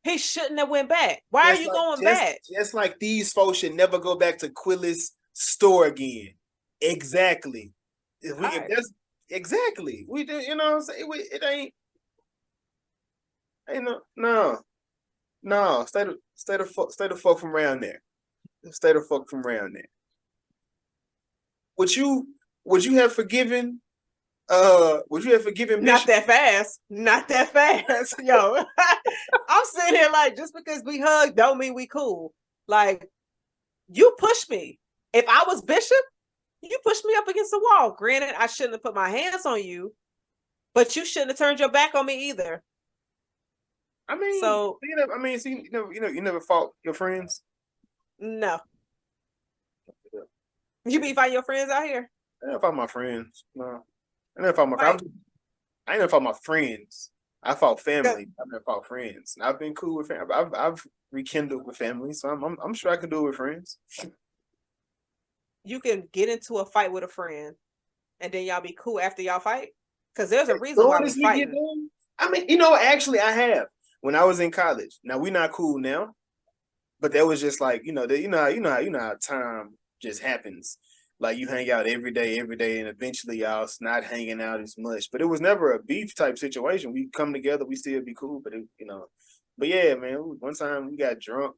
He shouldn't have went back. Why are you going back? Just like these folks should never go back to Quilly's store again. Exactly. Exactly. We do. You know what I'm saying? It ain't no. Stay the fuck from around there. Stay the fuck from around there. Would you have forgiven? Would you have forgiven? Not that fast. Not that fast, yo. I'm sitting here like, just because we hug don't mean we cool. Like, you pushed me. If I was Bishop, you pushed me up against the wall. Granted, I shouldn't have put my hands on you, but you shouldn't have turned your back on me either. I mean, so you never fought your friends. No. You be fighting your friends out here? I never fought my friends. No. I never fought my friends. I never fought my friends. I fought family. I never fought friends. And I've been cool with family. I've rekindled with family, so I'm sure I can do it with friends. You can get into a fight with a friend, and then y'all be cool after y'all fight? Because there's a As reason why soon we as we get fighting. done, I mean, actually, I have when I was in college. Now we're not cool now, but that was just like how time just happens. Like you hang out every day, and eventually y'all not hanging out as much. But it was never a beef type situation. We come together, we still be cool, but But yeah, man, one time we got drunk.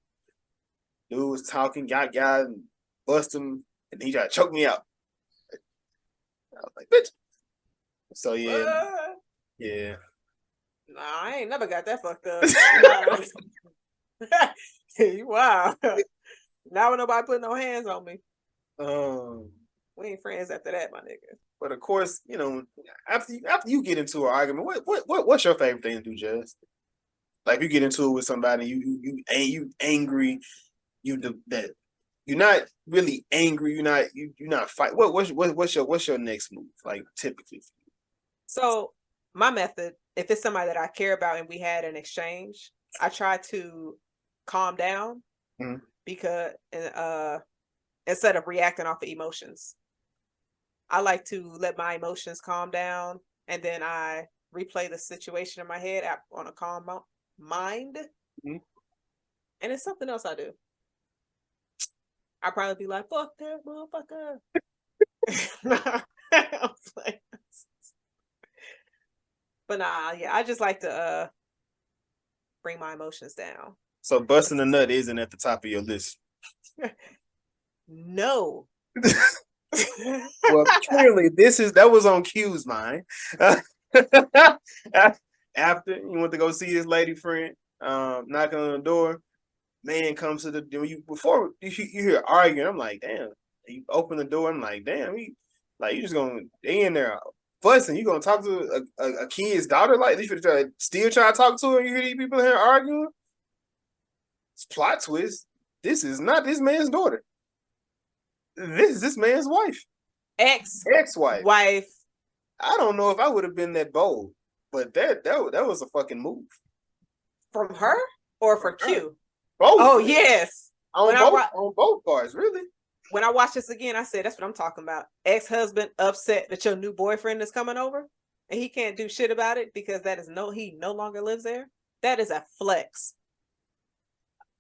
Dude was talking, got and bust him, and he tried to choke me out. I was like, bitch. So yeah, What? yeah. Nah, I ain't never got that fucked up. Nah. Wow. Now when nobody put no hands on me. We ain't friends after that, my nigga. But of course, after you get into an argument, what's your favorite thing to do, Just? Like if you get into it with somebody, you angry, that you're not really angry, you're not fight. What's your next move? Like typically. So my method, if it's somebody that I care about and we had an exchange, I try to calm down because instead of reacting off of emotions. I like to let my emotions calm down and then I replay the situation in my head on a calm mind. And it's something else I do. I'd probably be like, fuck that motherfucker. But nah, yeah, I just like to bring my emotions down. So busting a nut isn't at the top of your list. No. Well, clearly that was on Q's mind. After you went to go see his lady friend, knocking on the door, man comes to the door. Before you hear arguing, I'm like, damn. You open the door, I'm like, damn. You just gonna in there fussing. You gonna talk to a kid's daughter like this? You still try to talk to her? And you hear these people here arguing? It's plot twist. This is not this man's daughter. This is this man's wife. Ex-wife. Wife. I don't know if I would have been that bold, but that was a fucking move. From her or for Q? Both. Oh yes. On both parts, really. When I watch this again, I said that's what I'm talking about. Ex-husband upset that your new boyfriend is coming over and he can't do shit about it because he no longer lives there. That is a flex.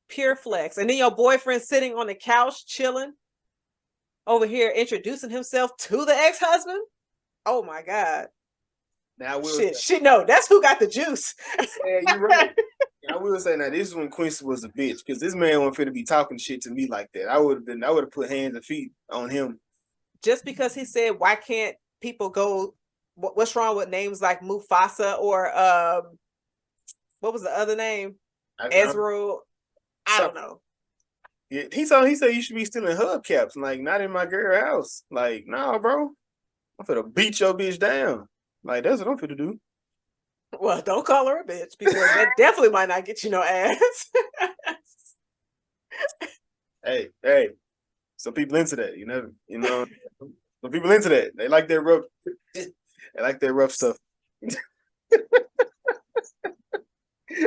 Pure flex. And then your boyfriend sitting on the couch chilling over here introducing himself to the ex-husband. Oh my God. Now that's who got the juice. Yeah, you're right. I will say now this is when Quincy was a bitch because this man wasn't fit to be talking shit to me like that. I would have put hands and feet on him. Just because he said, why can't people go, what's wrong with names like Mufasa or what was the other name? Ezra. I don't know. Yeah, he said you should be stealing hubcaps, like not in my girl house. Like, nah, bro. I'm finna beat your bitch down. Like, that's what I'm finna do. Well, don't call her a bitch because that definitely might not get you no ass. Hey. Some people into that, some people into that. They like their rough stuff.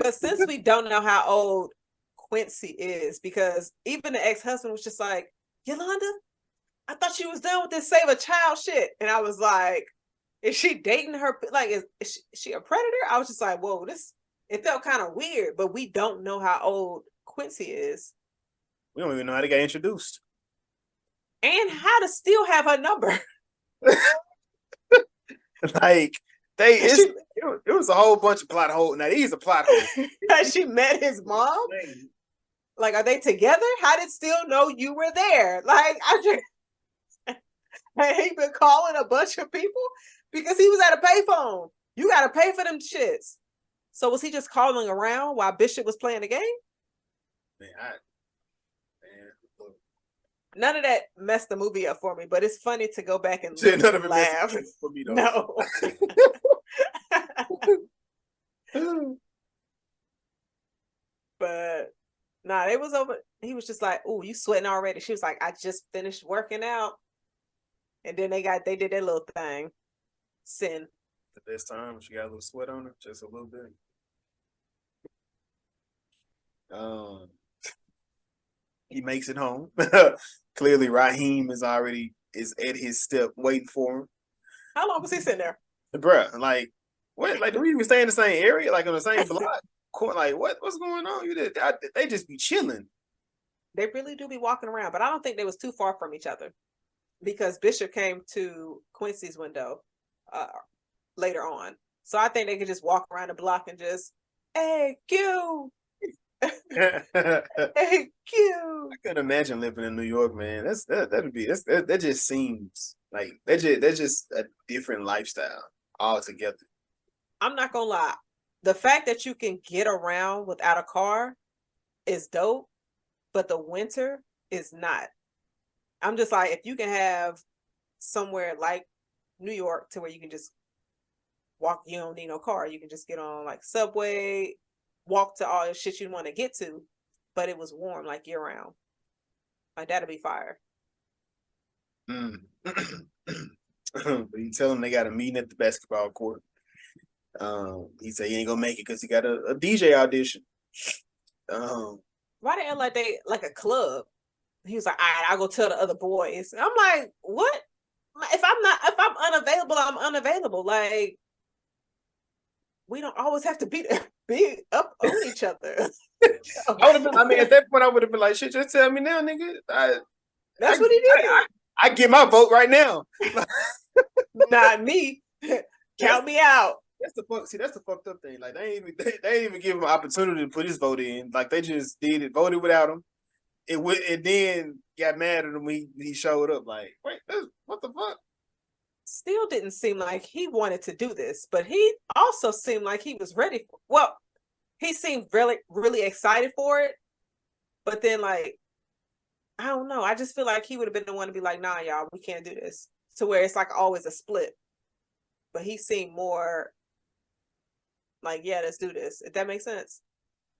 But since we don't know how old Quincy is, because even the ex-husband was just like, Yolanda, I thought she was done with this save a child shit. And I was like, is she dating her? Like, is she a predator? I was just like, whoa, it felt kind of weird, but we don't know how old Quincy is. We don't even know how to get introduced. And how to still have her number. Like, it was a whole bunch of plot holes. Now, these are plot holes. She met his mom? Like, are they together? How did Steele know you were there? Like, he been calling a bunch of people because he was at a payphone. You got to pay for them shits. So was he just calling around while Bishop was playing the game? Man, none of that messed the movie up for me, but it's funny to go back and none of it laugh. For me, though. No. But nah, it was over. He was just like, "Oh, you sweating already?" She was like, "I just finished working out," and then they did their little thing. Sin. At this time, she got a little sweat on her, just a little bit. He makes it home. Clearly, Raheem is at his step waiting for him. How long was he sitting there? bruh. Like what? Like do we even stay in the same area? Like on the same block? Like what's going on? They just be chilling. They really do be walking around, but I don't think they was too far from each other because Bishop came to Quincy's window uh, later on. So I think they could just walk around the block and just, hey, Q, hey, Q. I couldn't imagine living in New York, man. That just seems like that's just a different lifestyle altogether. I'm not gonna lie. The fact that you can get around without a car is dope, but the winter is not. I'm just like, if you can have somewhere like New York to where you can just walk, you don't need no car. You can just get on like subway, walk to all the shit you want to get to, but it was warm like year round. Like that'll be fire. Mm. But you tell them they got a meeting at the basketball court. He said he ain't gonna make it because he got a DJ audition. Why they act like they like a club? He was like, all right, I'll go tell the other boys. I'm like, what? If I'm unavailable, I'm unavailable. Like, we don't always have to be up on each other. At that point, I would have been like, shit, just tell me now, nigga. That's what he did. I get my vote right now. Not me. Count me out. That's the fucked up thing. Like they ain't even give him an opportunity to put his vote in. Like they just voted without him. It then got mad at him when he showed up. Like, wait, what the fuck? Still didn't seem like he wanted to do this, but he also seemed like he was ready. Well, he seemed really, really excited for it. But then, like, I don't know. I just feel like he would have been the one to be like, nah, y'all, we can't do this. To where it's like always a split. But he seemed more like, yeah, let's do this. If that makes sense.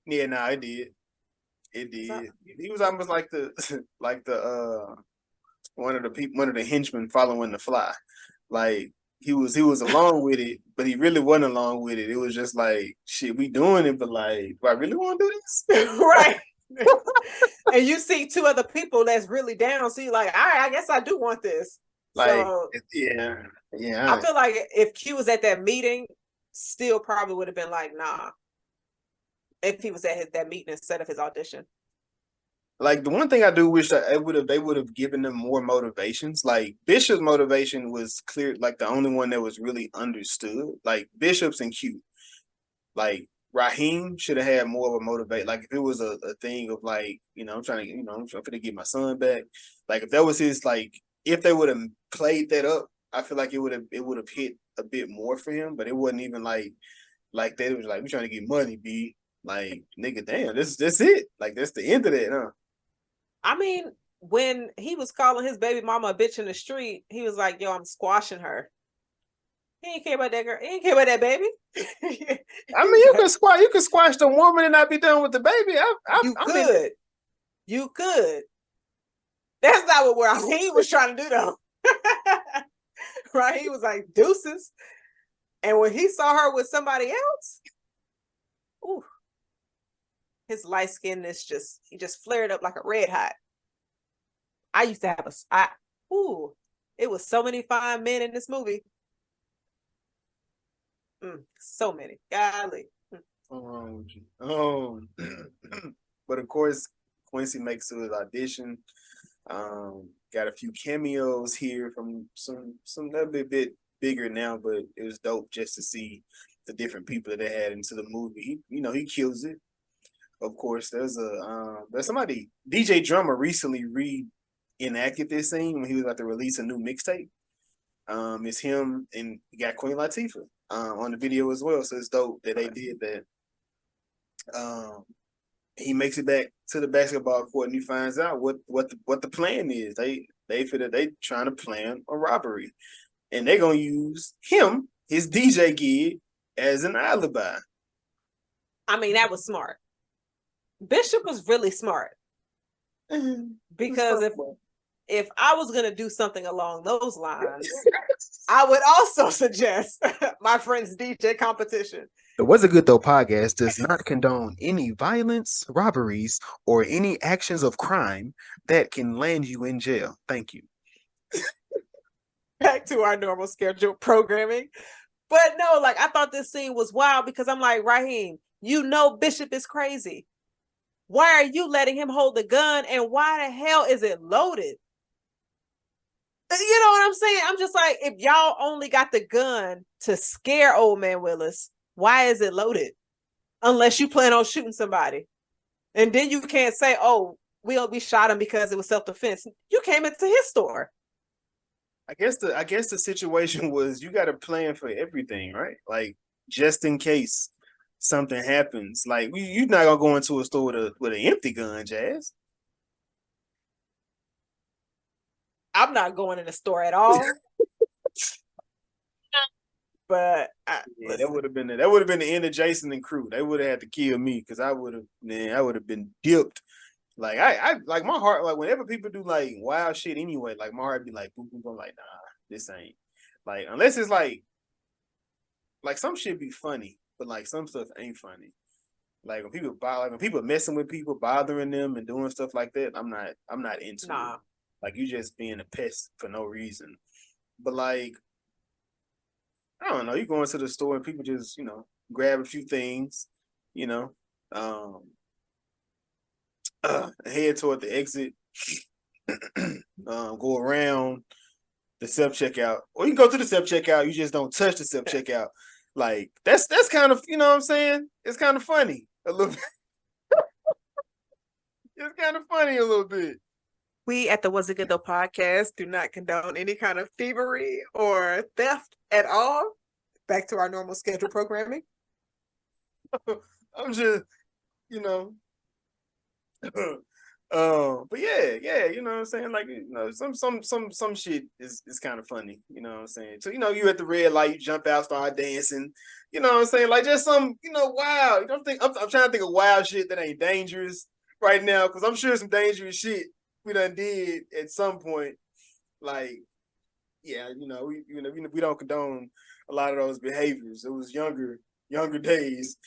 Yeah, nah, it did. It did. So, he was almost like the one of the henchmen following the fly. Like he was along with it, but he really wasn't along with it. It was just like, shit, we doing it, but like, do I really want to do this? Right. And you see two other people that's really down, so you're like, all right, I guess I do want this. Like, so yeah. I feel like if Q was at that meeting, still probably would have been like, nah. If he was at that meeting instead of his audition. Like the one thing I do wish that they would have given them more motivations. Like Bishop's motivation was clear, like the only one that was really understood. Like Bishop's and Q. Like Raheem should have had more of a motivate. Like if it was a thing of like, I'm trying to get my son back. Like if that was his, like if they would have played that up, I feel like it would have hit a bit more for him. But it wasn't even like that. It was like, we trying to get money, B. Like, nigga, damn, that's it. Like that's the end of that, huh? I mean, when he was calling his baby mama a bitch in the street, he was like, yo, I'm squashing her. He ain't care about that girl. He ain't care about that baby. I mean, you can squash the woman and not be done with the baby. You could. That's not what he was trying to do, though. Right? He was like, deuces. And when he saw her with somebody else, ooh, his light skinness he just flared up like a red hot. I used to have it was so many fine men in this movie. So many. Golly. But of course, Quincy makes his audition. Got a few cameos here from some a bit bigger now, but it was dope just to see the different people that they had into the movie. He kills it. Of course, there's somebody, DJ Drummer, recently reenacted this scene when he was about to release a new mixtape. It's him and he got Queen Latifah on the video as well. So it's dope that they did that. He makes it back to the basketball court and he finds out what the plan is. They trying to plan a robbery, and they're gonna use him, his DJ gig, as an alibi. I mean, that was smart. Bishop was really smart because if I was going to do something along those lines, I would also suggest my friend's DJ competition. The Was It Good Though podcast does not condone any violence, robberies, or any actions of crime that can land you in jail. Thank you. Back to our normal scheduled programming. But no, like I thought this scene was wild because I'm like, Raheem, you know Bishop is crazy. Why are you letting him hold the gun? And why the hell is it loaded? You know what I'm saying? I'm just like, if y'all only got the gun to scare old man Willis, why is it loaded? Unless you plan on shooting somebody. And then you can't say, oh, we shot him because it was self-defense. You came into his store. I guess the situation was you got a plan for everything, right? Like just in case something happens. Like you're not gonna go into a store with an empty gun, Jazz. I'm not going in the store at all. But that would have been the end of Jason and crew. They would have had to kill me because I would have been dipped. Like I like my heart, like whenever people do like wild shit anyway, like my heart be like boom, boom, boom, like, nah, this ain't like unless it's like some shit be funny, but like some stuff ain't funny. Like when people messing with people, bothering them and doing stuff like that, I'm not into it. Like you just being a pest for no reason. But like I don't know, you go into the store and people just, grab a few things, head toward the exit, go around the self checkout, or you can go to the self checkout. You just don't touch the self checkout. Like that's kind of, you know what I'm saying? It's kind of funny a little bit. It's kind of funny a little bit. We at the Was It Good Though podcast do not condone any kind of thievery or theft at all. Back to our normal schedule programming. I'm just, but yeah, you know what I'm saying? Like, some shit is kind of funny, you know what I'm saying? So, you at the red light, you jump out, start dancing, you know what I'm saying? Like just some, wild. You don't think I'm trying to think of wild shit that ain't dangerous right now, because I'm sure some dangerous shit we done did at some point. Like, yeah, we don't condone a lot of those behaviors. It was younger days.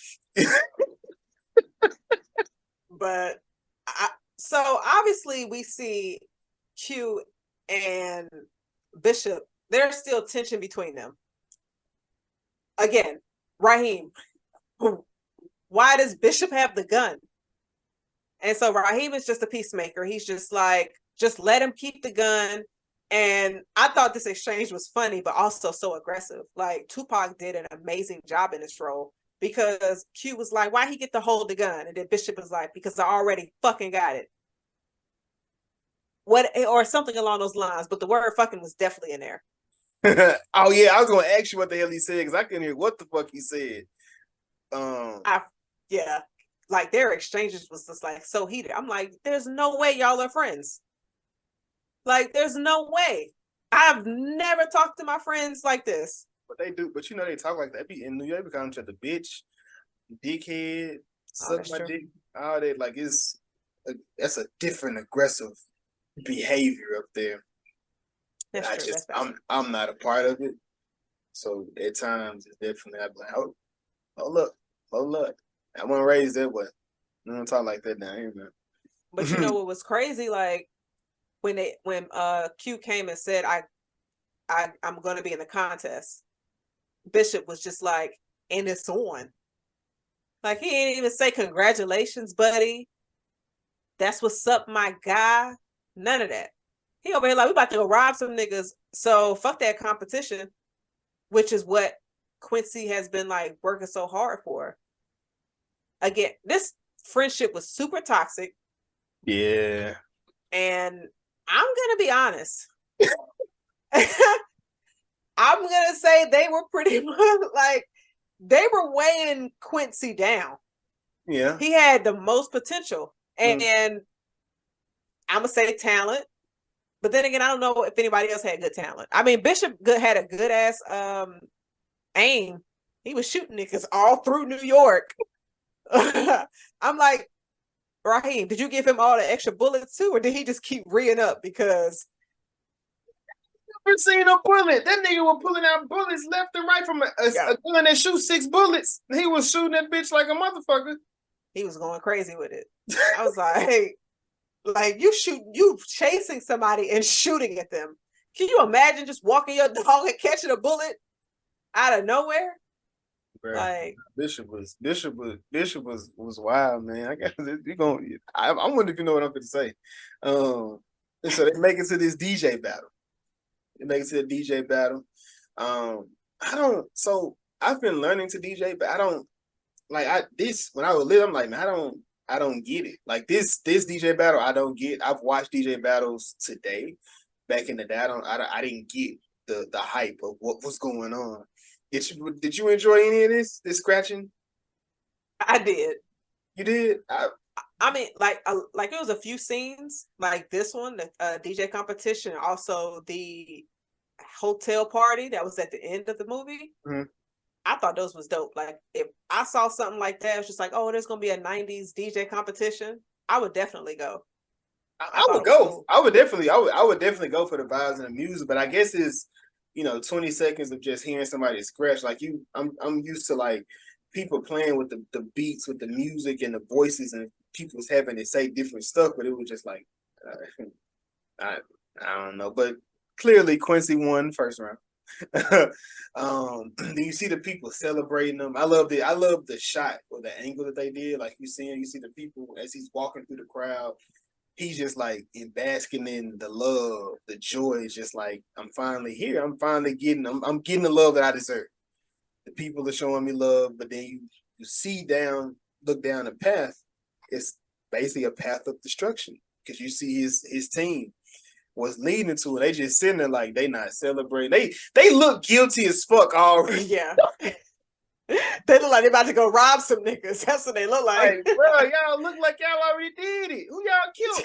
But so obviously we see Q and Bishop. There's still tension between them. Again, Raheem, why does Bishop have the gun? And so Raheem is just a peacemaker. He's just like, just let him keep the gun. And I thought this exchange was funny, but also so aggressive. Like Tupac did an amazing job in this role, because Q was like, why he get to hold the gun? And then Bishop was like, because I already fucking got it. What, or something along those lines. But the word fucking was definitely in there. Oh yeah, I was gonna ask you what the hell he said, because I couldn't hear what the fuck he said. Yeah, like their exchanges was just like so heated. I'm like, there's no way y'all are friends. Like, there's no way. I've never talked to my friends like this. But they do. But they talk like that. Be in New York, become the bitch, dickhead, suck my dick, all that. Like that's a different aggressive behavior up there. That's true. I'm not a part of it. So at times it's definitely I'd be like, look. I wasn't raised that way. I don't talk like that down here, man. But you know what was crazy? Like when Q came and said I'm gonna be in the contest, Bishop was just like, and it's on. Like he didn't even say congratulations, buddy. That's what's up, my guy. None of that. He over here like, we about to go rob some niggas. So fuck that competition, which is what Quincy has been like working so hard for. Again, this friendship was super toxic. Yeah. And I'm gonna be honest. I'm gonna say they were pretty much like they were weighing Quincy down. Yeah. He had the most potential. And I'm gonna say talent. But then again, I don't know if anybody else had good talent. I mean, Bishop had a good ass aim. He was shooting niggas all through New York. I'm like, Raheem, did you give him all the extra bullets too, or did he just keep reeing up? Because never seen a bullet. That nigga was pulling out bullets left and right from a gun that shoots 6 bullets. He was shooting that bitch like a motherfucker. He was going crazy with it. I was like, hey, like you chasing somebody and shooting at them. Can you imagine just walking your dog and catching a bullet? out of nowhere. Bruh. Like Bishop was wild, man. I guess you going I wonder if you know what I'm going to say. And so they make it to this DJ battle. They make it to the DJ battle. I don't. So I've been learning to DJ, but I don't like this when I was little. I'm like, man, I don't get it. Like this DJ battle, I don't get. I've watched DJ battles today. Back in the day, I didn't get the hype of what was going on. Did you enjoy any of this scratching? I did. You did. I mean, like it was a few scenes, like this one, the DJ competition, also the hotel party that was at the end of the movie. Mm-hmm. I thought those was dope. Like if I saw something like that, it's just like, oh, there's gonna be a '90s DJ competition. I would definitely go. I would go. Cool. I would definitely go for the vibes and the music. But I guess it's 20 seconds of just hearing somebody scratch. Like I'm used to like people playing with the beats, with the music and the voices, and people's having to say different stuff. But it was just like I don't know. But clearly Quincy won first round. Do you see the people celebrating them? I love the shot or the angle that they did. Like you see the people as he's walking through the crowd. He's just like basking in the love, the joy. It's just like I'm finally here. I'm finally getting. I'm getting the love that I deserve. The people are showing me love, but then you see look down the path. It's basically a path of destruction because you see his team was leading to it. They just sitting there like they not celebrating. They look guilty as fuck already. Yeah. They look like they about to go rob some niggas. That's what they look like. Bro, y'all look like y'all already did it. Who y'all killed?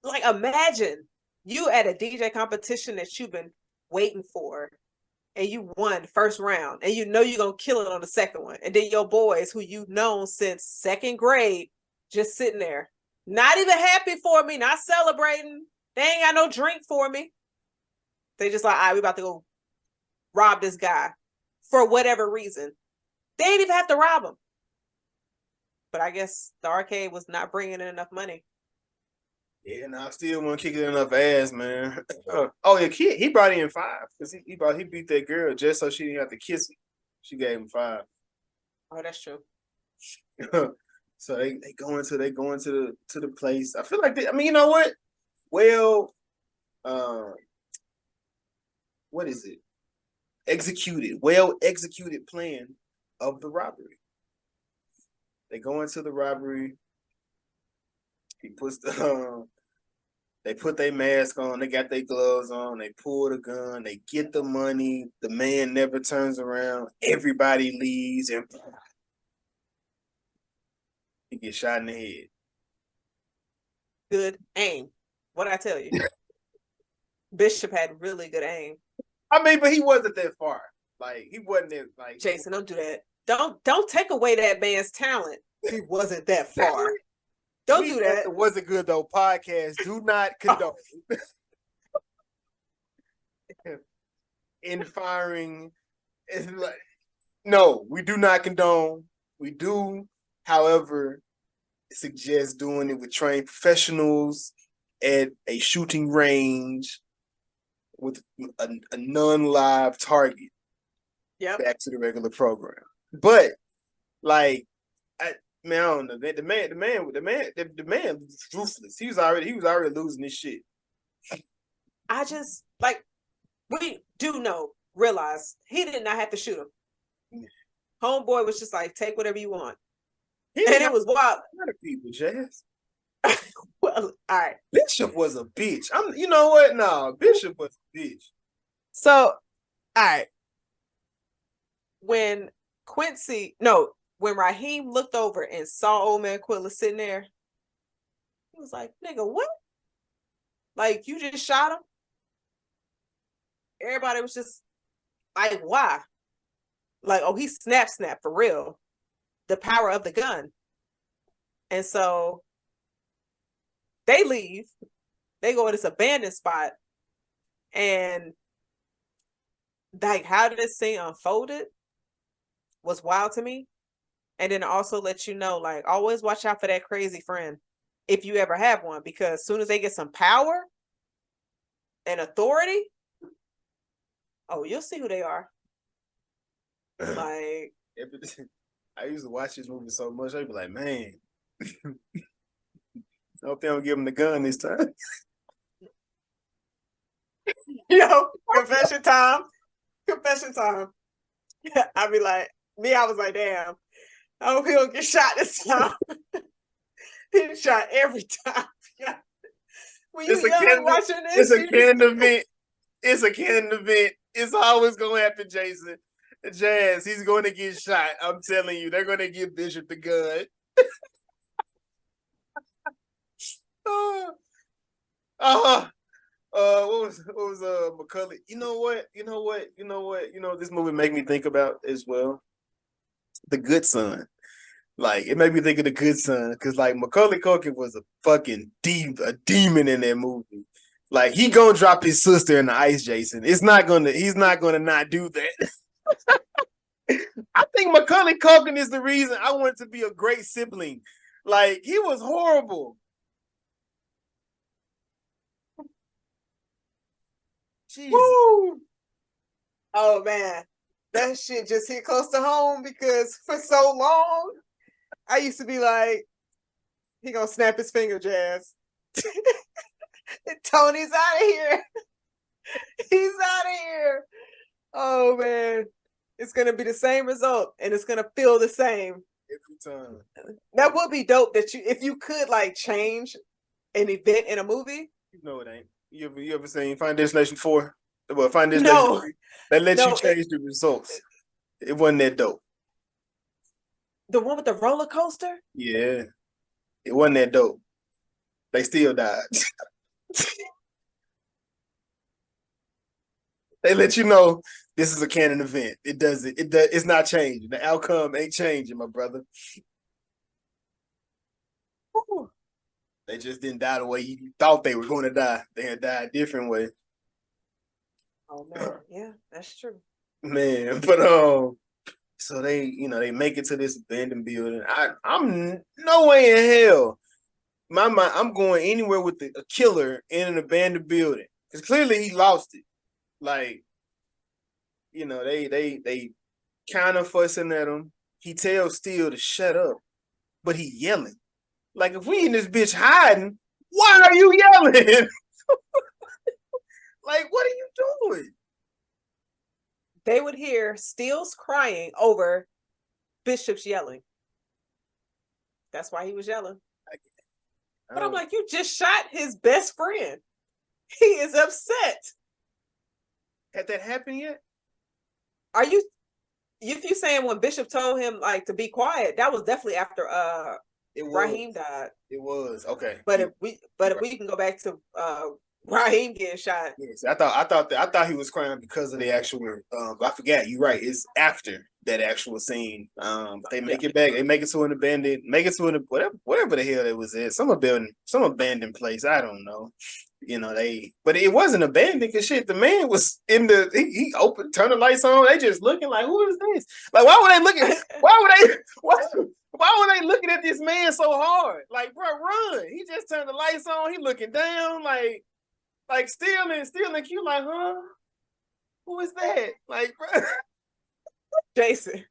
Like imagine you at a DJ competition that you've been waiting for, and you won first round, and you're gonna kill it on the second one, and then your boys who you've known since second grade just sitting there, not even happy for me, not celebrating. They ain't got no drink for me. They just like, all right, we about to go rob this guy for whatever reason. They didn't even have to rob him. But I guess the arcade was not bringing in enough money. Yeah, and I still want to kick it enough ass, man. Oh, yeah, he brought in 5 because he beat that girl just so she didn't have to kiss him. She gave him 5. Oh, that's true. So they go into the place. I feel like you know what? Well, what is it? Well executed plan of the robbery. They go into the robbery. He puts they put their mask on, they got their gloves on, they pull the gun, they get the money, the man never turns around, everybody leaves, and he gets shot in the head. Good aim. What'd I tell you? Bishop had really good aim. I mean, but he wasn't that far. Like he wasn't that like Jason, don't do that. Don't take away that man's talent. He wasn't that far. Don't do that. It wasn't good though. Podcast do not condone in firing. No, we do not condone. We do, however, suggest doing it with trained professionals at a shooting range with a non-live target. Yep. Back to the regular program. But like, I don't know. The man was ruthless. He was already losing his shit. I just like we do realize he did not have to shoot him. Homeboy was just like, take whatever you want. And it was wild. A lot of people, Jazz. Well, all right. Bishop was a bitch. You know what? No, Bishop was a bitch. So, all right. When Raheem looked over and saw old man Quilla sitting there, he was like, nigga, what? Like, you just shot him? Everybody was just like, why? Like, oh, he snap for real. The power of the gun. And so they leave. They go to this abandoned spot. And like how this scene unfolded was wild to me. And then also let you know, like, always watch out for that crazy friend if you ever have one, because as soon as they get some power, an authority, oh, you'll see who they are. Like, I used to watch this movie so much, I'd be like, man, I hope they don't give him the gun this time. confession time. Confession time. I'd be like, I was like, damn, I hope he don't get shot this time. He shot every time. When you young watching this, it's a canon event. It's a canon event. It's always gonna happen, Jason. Jazz, he's going to get shot. I'm telling you, they're going to give Bishop the gun. What was McCully? You know what this movie made me think about as well? The Good Son. Like, it made me think of The Good Son, because like Macaulay Culkin was a fucking demon in that movie. Like, he gonna drop his sister in the ice, Jason. He's not gonna not do that. I think Macaulay Culkin is the reason I wanted to be a great sibling. Like, he was horrible. Jeez. Woo! Oh man, that shit just hit close to home, because for so long I used to be like, he gonna snap his finger, Jazz. Tony's out of here. He's out of here. Oh man, it's gonna be the same result, and it's gonna feel the same every time. That would be dope. If you could like change an event in a movie. No, it ain't. You ever seen Final Destination 4? Well, Final Destination 3, that lets you change the results. It wasn't that dope. The one with the roller coaster? Yeah. It wasn't that dope. They still died. They let you know this is a canon event. It's not changing. The outcome ain't changing, my brother. Woo. They just didn't die the way you thought they were going to die. They had died a different way. Oh man, yeah, that's true. Man, but so they make it to this abandoned building. I'm no way in hell. I'm going anywhere with a killer in an abandoned building, because clearly he lost it. Like, they kind of fussing at him. He tells Steele to shut up, but he yelling. Like, if we in this bitch hiding, why are you yelling? Like, what are you doing? They would hear Steele's crying over Bishop's yelling. That's why he was yelling. But I'm like, you just shot his best friend. He is upset. Had that happened yet? Are you? If you saying when Bishop told him like to be quiet, that was definitely after Raheem died. It was okay. But if we can go back to Raheem getting shot. Yes, I thought he was crying because of the actual. I forgot. You're right. It's after that actual scene. But they make it back. They make it to an abandoned. Make it to whatever the hell it was at. Some abandoned place. I don't know. But it wasn't abandoned, because shit, the man was in he opened, turned the lights on. They just looking like, who is this? Like, why were they looking at this man so hard? Like, bro, run. He just turned the lights on. He looking down, like still in queue, like, huh? Who is that? Like, bro. Jason,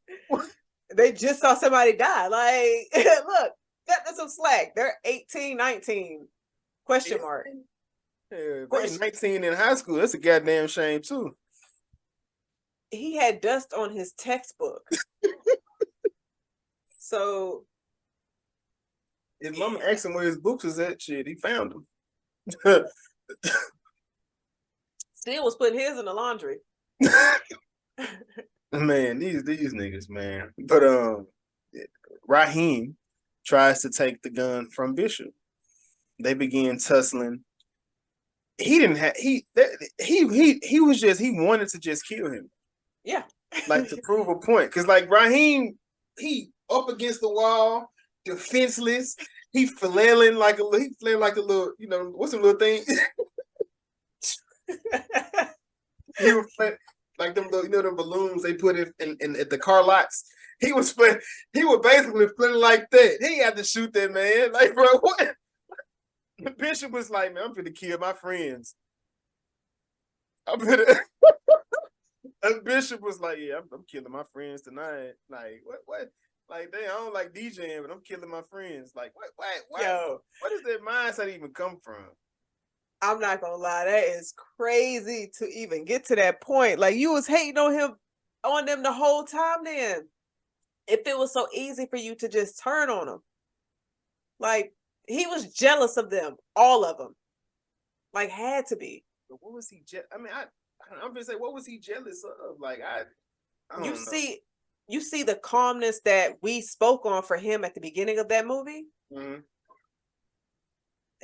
they just saw somebody die. Like, look, that's some slack. They're 18, 19. Question mark. Yeah, 19 in high school. That's a goddamn shame too. He had dust on his textbook. So his mama asked him where his books was at. Shit, he found them. Steele was putting his in the laundry. Man, these niggas, man. But Raheem tries to take the gun from Bishop. They begin tussling. He didn't have he wanted to just kill him. Yeah. Like, to prove a point. Because like Raheem, he up against the wall, defenseless. He flailing like a little, what's the little thing? He was like them little, them balloons they put in at the car lots. He was basically flailing like that. He had to shoot that man. Like, bro, what? The Bishop was like, man, I'm finna kill my friends. I better. And Bishop was like, "Yeah, I'm killing my friends tonight." Like, what? Like, I don't like DJing, but I'm killing my friends. Like, what? Yo, What does that mindset even come from? I'm not gonna lie, that is crazy to even get to that point. Like you was hating on them the whole time. Then, if it was so easy for you to just turn on them, like he was jealous of them, all of them. Like had to be. But what was he? I mean, I'm gonna say, what was he jealous of? Like, I You don't know. see, you see the calmness that we spoke on for him at the beginning of that movie. Mm-hmm.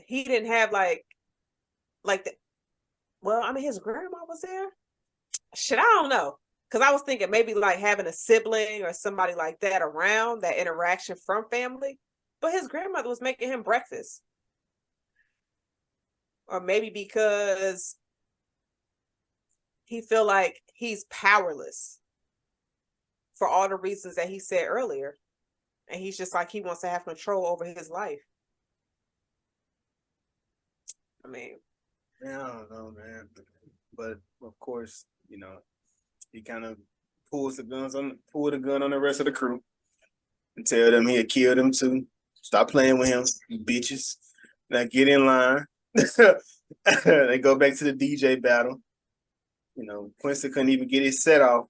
He didn't have like the. Well, I mean, his grandma was there. Shit, I don't know. Because I was thinking maybe like having a sibling or somebody like that around, that interaction from family. But his grandmother was making him breakfast. Or maybe because he feel like he's powerless for all the reasons that he said earlier. And he's just like he wants to have control over his life. I mean, Yeah, I don't know, man. But of course, he kind of pulled the gun on the rest of the crew and tell them he had killed them too. Stop playing with him, you bitches. Now get in line. They go back to the DJ battle. Quincy couldn't even get his set off.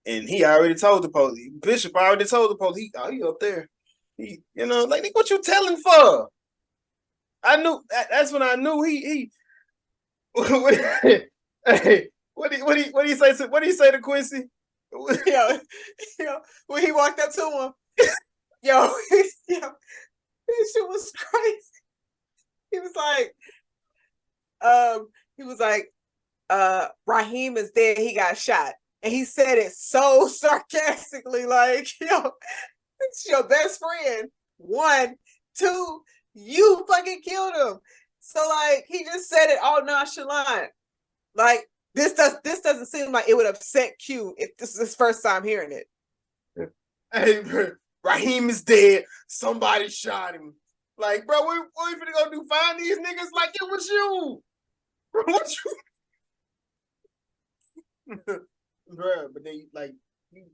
And he already told the police. Bishop already told the police, he up there. Like, what you telling for? I knew that's when I knew he hey, what do you say to Quincy? yo, when he walked up to him, yo, this shit was crazy. He was like, Raheem is dead. He got shot, and he said it so sarcastically, like, it's your best friend. 1, 2, you fucking killed him. So like, he just said it all nonchalant. Like this doesn't seem like it would upset Q if this is his first time hearing it. Hey, Raheem is dead. Somebody shot him. Like, bro, what you finna go do? Find these niggas like it was you. What you? Bro, but they like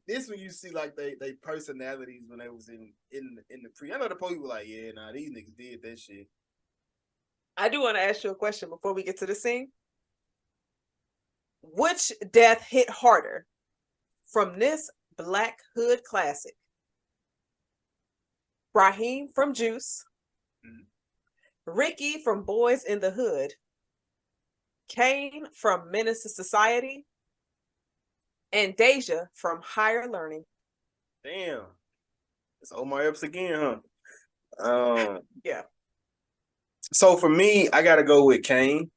this when you see like they personalities when they was in the pre. I know the police were like, yeah, nah, these niggas did that shit. I do want to ask you a question before we get to the scene. Which death hit harder from this Black Hood classic? Raheem from Juice, Ricky from Boys in the Hood, Kane from Menace to Society, and Deja from Higher Learning. Damn. It's Omar Epps again, huh? Yeah. So for me, I gotta go with Kane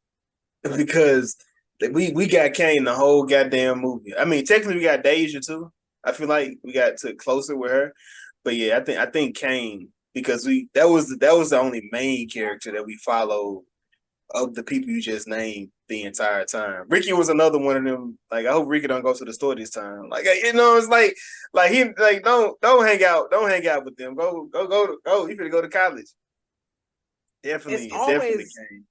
because we got Kane the whole goddamn movie. I mean, technically we got Deja too. I feel like we got to closer with her, but yeah, I think Kane because that was the only main character that we followed of the people you just named the entire time. Ricky was another one of them. Like, I hope Ricky don't go to the store this time. Like, it's like he like don't hang out with them. Go. You finna go to college. Definitely Kane.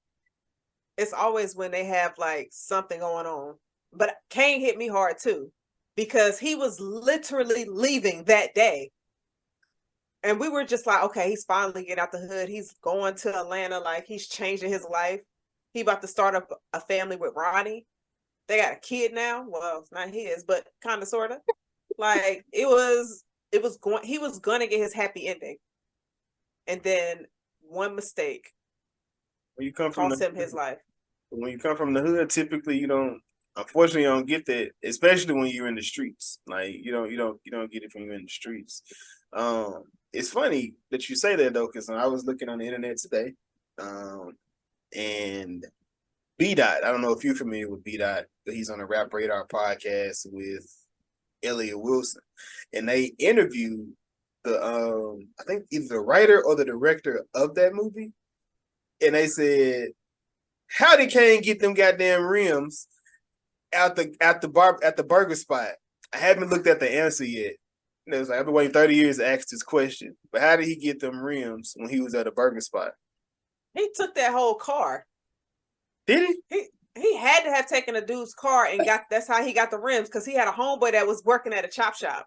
It's always when they have like something going on. But Kane hit me hard too, because he was literally leaving that day. And we were just like, okay, he's finally getting out the hood. He's going to Atlanta. Like, he's changing his life. He about to start up a family with Ronnie. They got a kid now. Well, it's not his, but kind of, sort of. Like, he was going to get his happy ending. And then one mistake When you come from cost him his life. When you come from the hood, typically you don't. Unfortunately, you don't get that, especially when you're in the streets. Like, you don't get it when you're in the streets. It's funny that you say that though, because I was looking on the internet today, and B Dot. I don't know if you're familiar with B Dot, but he's on a Rap Radar podcast with Elliot Wilson, and they interviewed the I think either the writer or the director of that movie, and they said, how did Kane get them goddamn rims at the burger spot? I haven't looked at the answer yet. And it was like, I've been waiting 30 years to ask this question. But how did he get them rims when he was at a burger spot? He took that whole car. Did he? He had to have taken a dude's car and that's how he got the rims, because he had a homeboy that was working at a chop shop.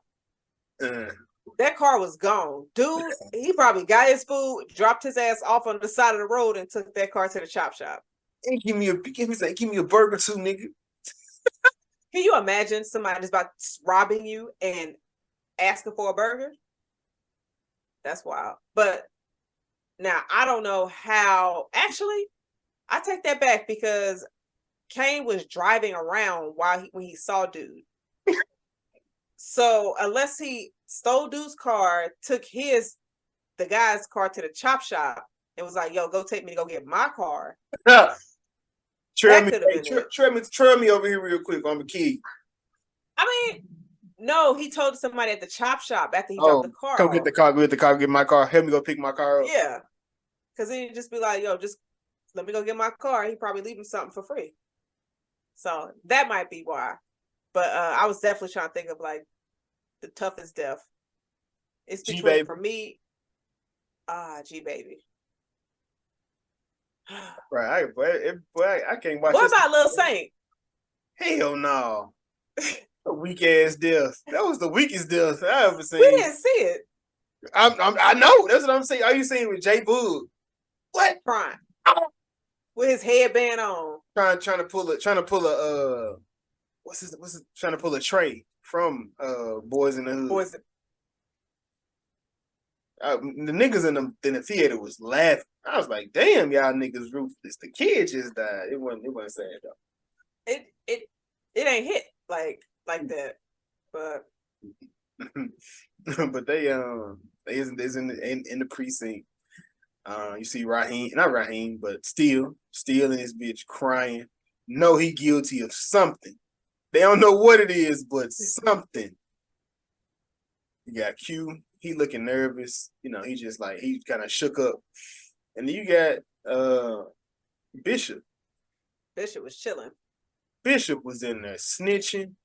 That car was gone. Dude, he probably got his food, dropped his ass off on the side of the road, and took that car to the chop shop. Hey, give me a burger too, nigga. Can you imagine somebody just about robbing you and asking for a burger? That's wild. But now I don't know how. Actually, I take that back, because Kane was driving around when he saw dude. So unless he stole dude's car, took the guy's car to the chop shop, and was like, "Yo, go take me to go get my car." Trail me over here real quick on the key. I mean, no, he told somebody at the chop shop after he dropped the car. Come get the car, get my car. Help me go pick my car up. Yeah, because he'd just be like, "Yo, just let me go get my car." He'd probably leave him something for free. So that might be why. But I was definitely trying to think of like the toughest death. It's between, for me, G baby. Right, I can't watch. What about Lil Saint? Hell no. A weak ass death. That was the weakest death I ever seen. We didn't see it. I know. That's what I'm saying. Are you saying with J Boog? What? Prime. With his headband on. Trying to pull a trying to pull a Trey from Boys in the Hood. The niggas in the theater was laughing. I was like, damn, y'all niggas ruthless. The kid just died. It wasn't sad though. It ain't hit like that. But but they in the precinct. You see not Raheem, but Steele in this bitch crying. No, he guilty of something. They don't know what it is, but something. You got Q. He looking nervous. You know, he just like, he kind of shook up. And then you got Bishop. Bishop was chilling. Bishop was in there snitching.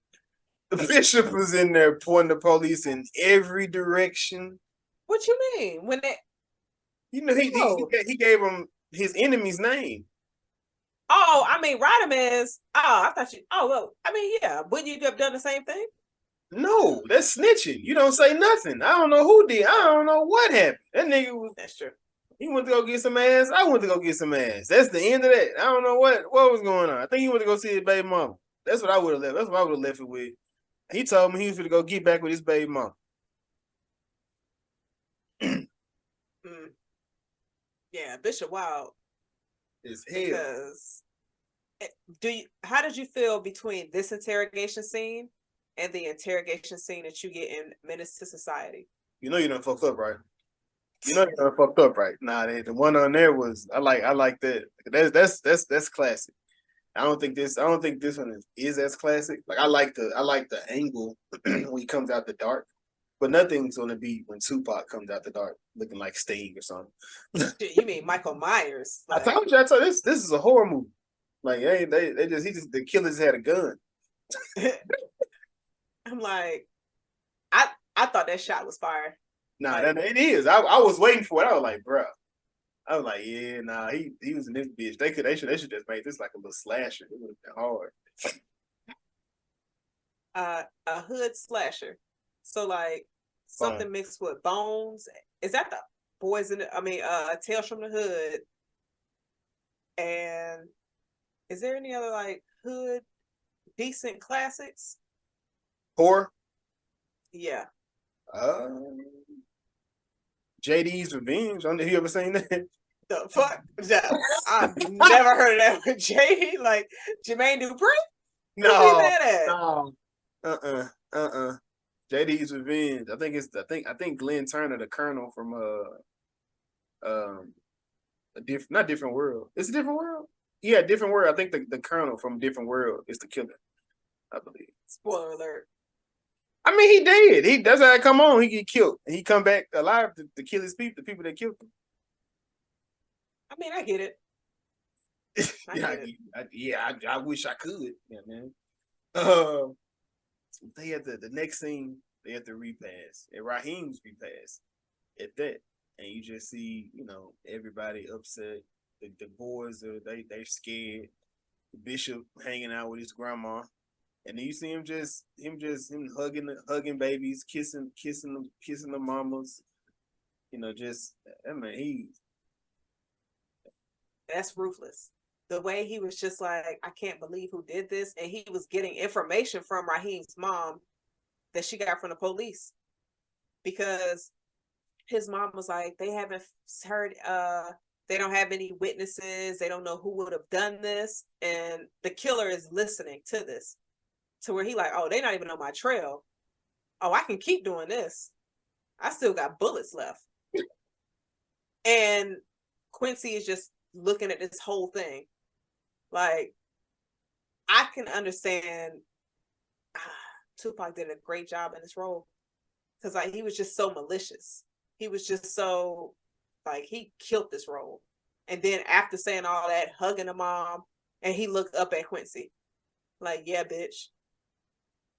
The Bishop was in there pointing the police in every direction. What you mean? When they, you know, he gave him his enemy's name. Oh, I mean, Radaman's. Oh, I thought you. Oh, well, I mean, yeah. Wouldn't you have done the same thing? No, that's snitching. You don't say nothing. I don't know who did. I don't know what happened. That nigga was. That's true. He went to go get some ass. I went to go get some ass. That's the end of that. I don't know what was going on. I think he went to go see his baby mama. That's what I would have left. That's what I would have left it with. He told me he was going to go get back with his baby mama. Yeah, Bishop Wild. Is hell. Because how did you feel between this interrogation scene and the interrogation scene that you get in Menace to Society? You know you done fucked up, right? Nah, the one on there was I like that. That's classic. I don't think this one is as classic. Like I like the angle when he comes out the dark, but nothing's gonna be when Tupac comes out the dark looking like Sting or something. You mean Michael Myers? Like, I told you this is a horror movie. Like the killers had a gun. I'm like, I thought that shot was fire. Nah, like, it is. I was waiting for it. I was like, bro. I was like, yeah, nah, he was in this bitch. They should just make this like a little slasher. It would have been hard. A hood slasher. So like something mixed with Bones. Is that the Boys in the, Tales from the Hood? And is there any other like hood decent classics? Horror? Yeah. JD's Revenge. Have you ever seen that? The fuck? No, I've never heard of that with JD. Like Jermaine Dupri? No. JD's Revenge. I think Glenn Turner, the Colonel from not Different World. It's a Different World. Yeah, Different World. I think the Colonel from Different World is the killer. I believe. Spoiler alert. I mean, he dead. He does that come on. He get killed. And he come back alive to kill his people. The people that killed him. I mean, I get it. I wish I could. Yeah, man. They had the next scene. They had the repass. And Raheem's repass. At that, and you just see, everybody upset. The boys they're scared. Bishop hanging out with his grandma, and then you see him hugging babies, kissing the mamas. You know, just I mean, That's ruthless. The way he was just like, I can't believe who did this. And he was getting information from Raheem's mom that she got from the police. Because his mom was like, they haven't heard, they don't have any witnesses. They don't know who would have done this. And the killer is listening to this, to where he like, oh, they're not even on my trail. Oh, I can keep doing this. I still got bullets left. And Quincy is just looking at this whole thing. Like, I can understand Tupac did a great job in this role. Because like he was just so malicious. He was just so like he killed this role. And then after saying all that, hugging the mom, and he looked up at Quincy. Like, yeah, bitch.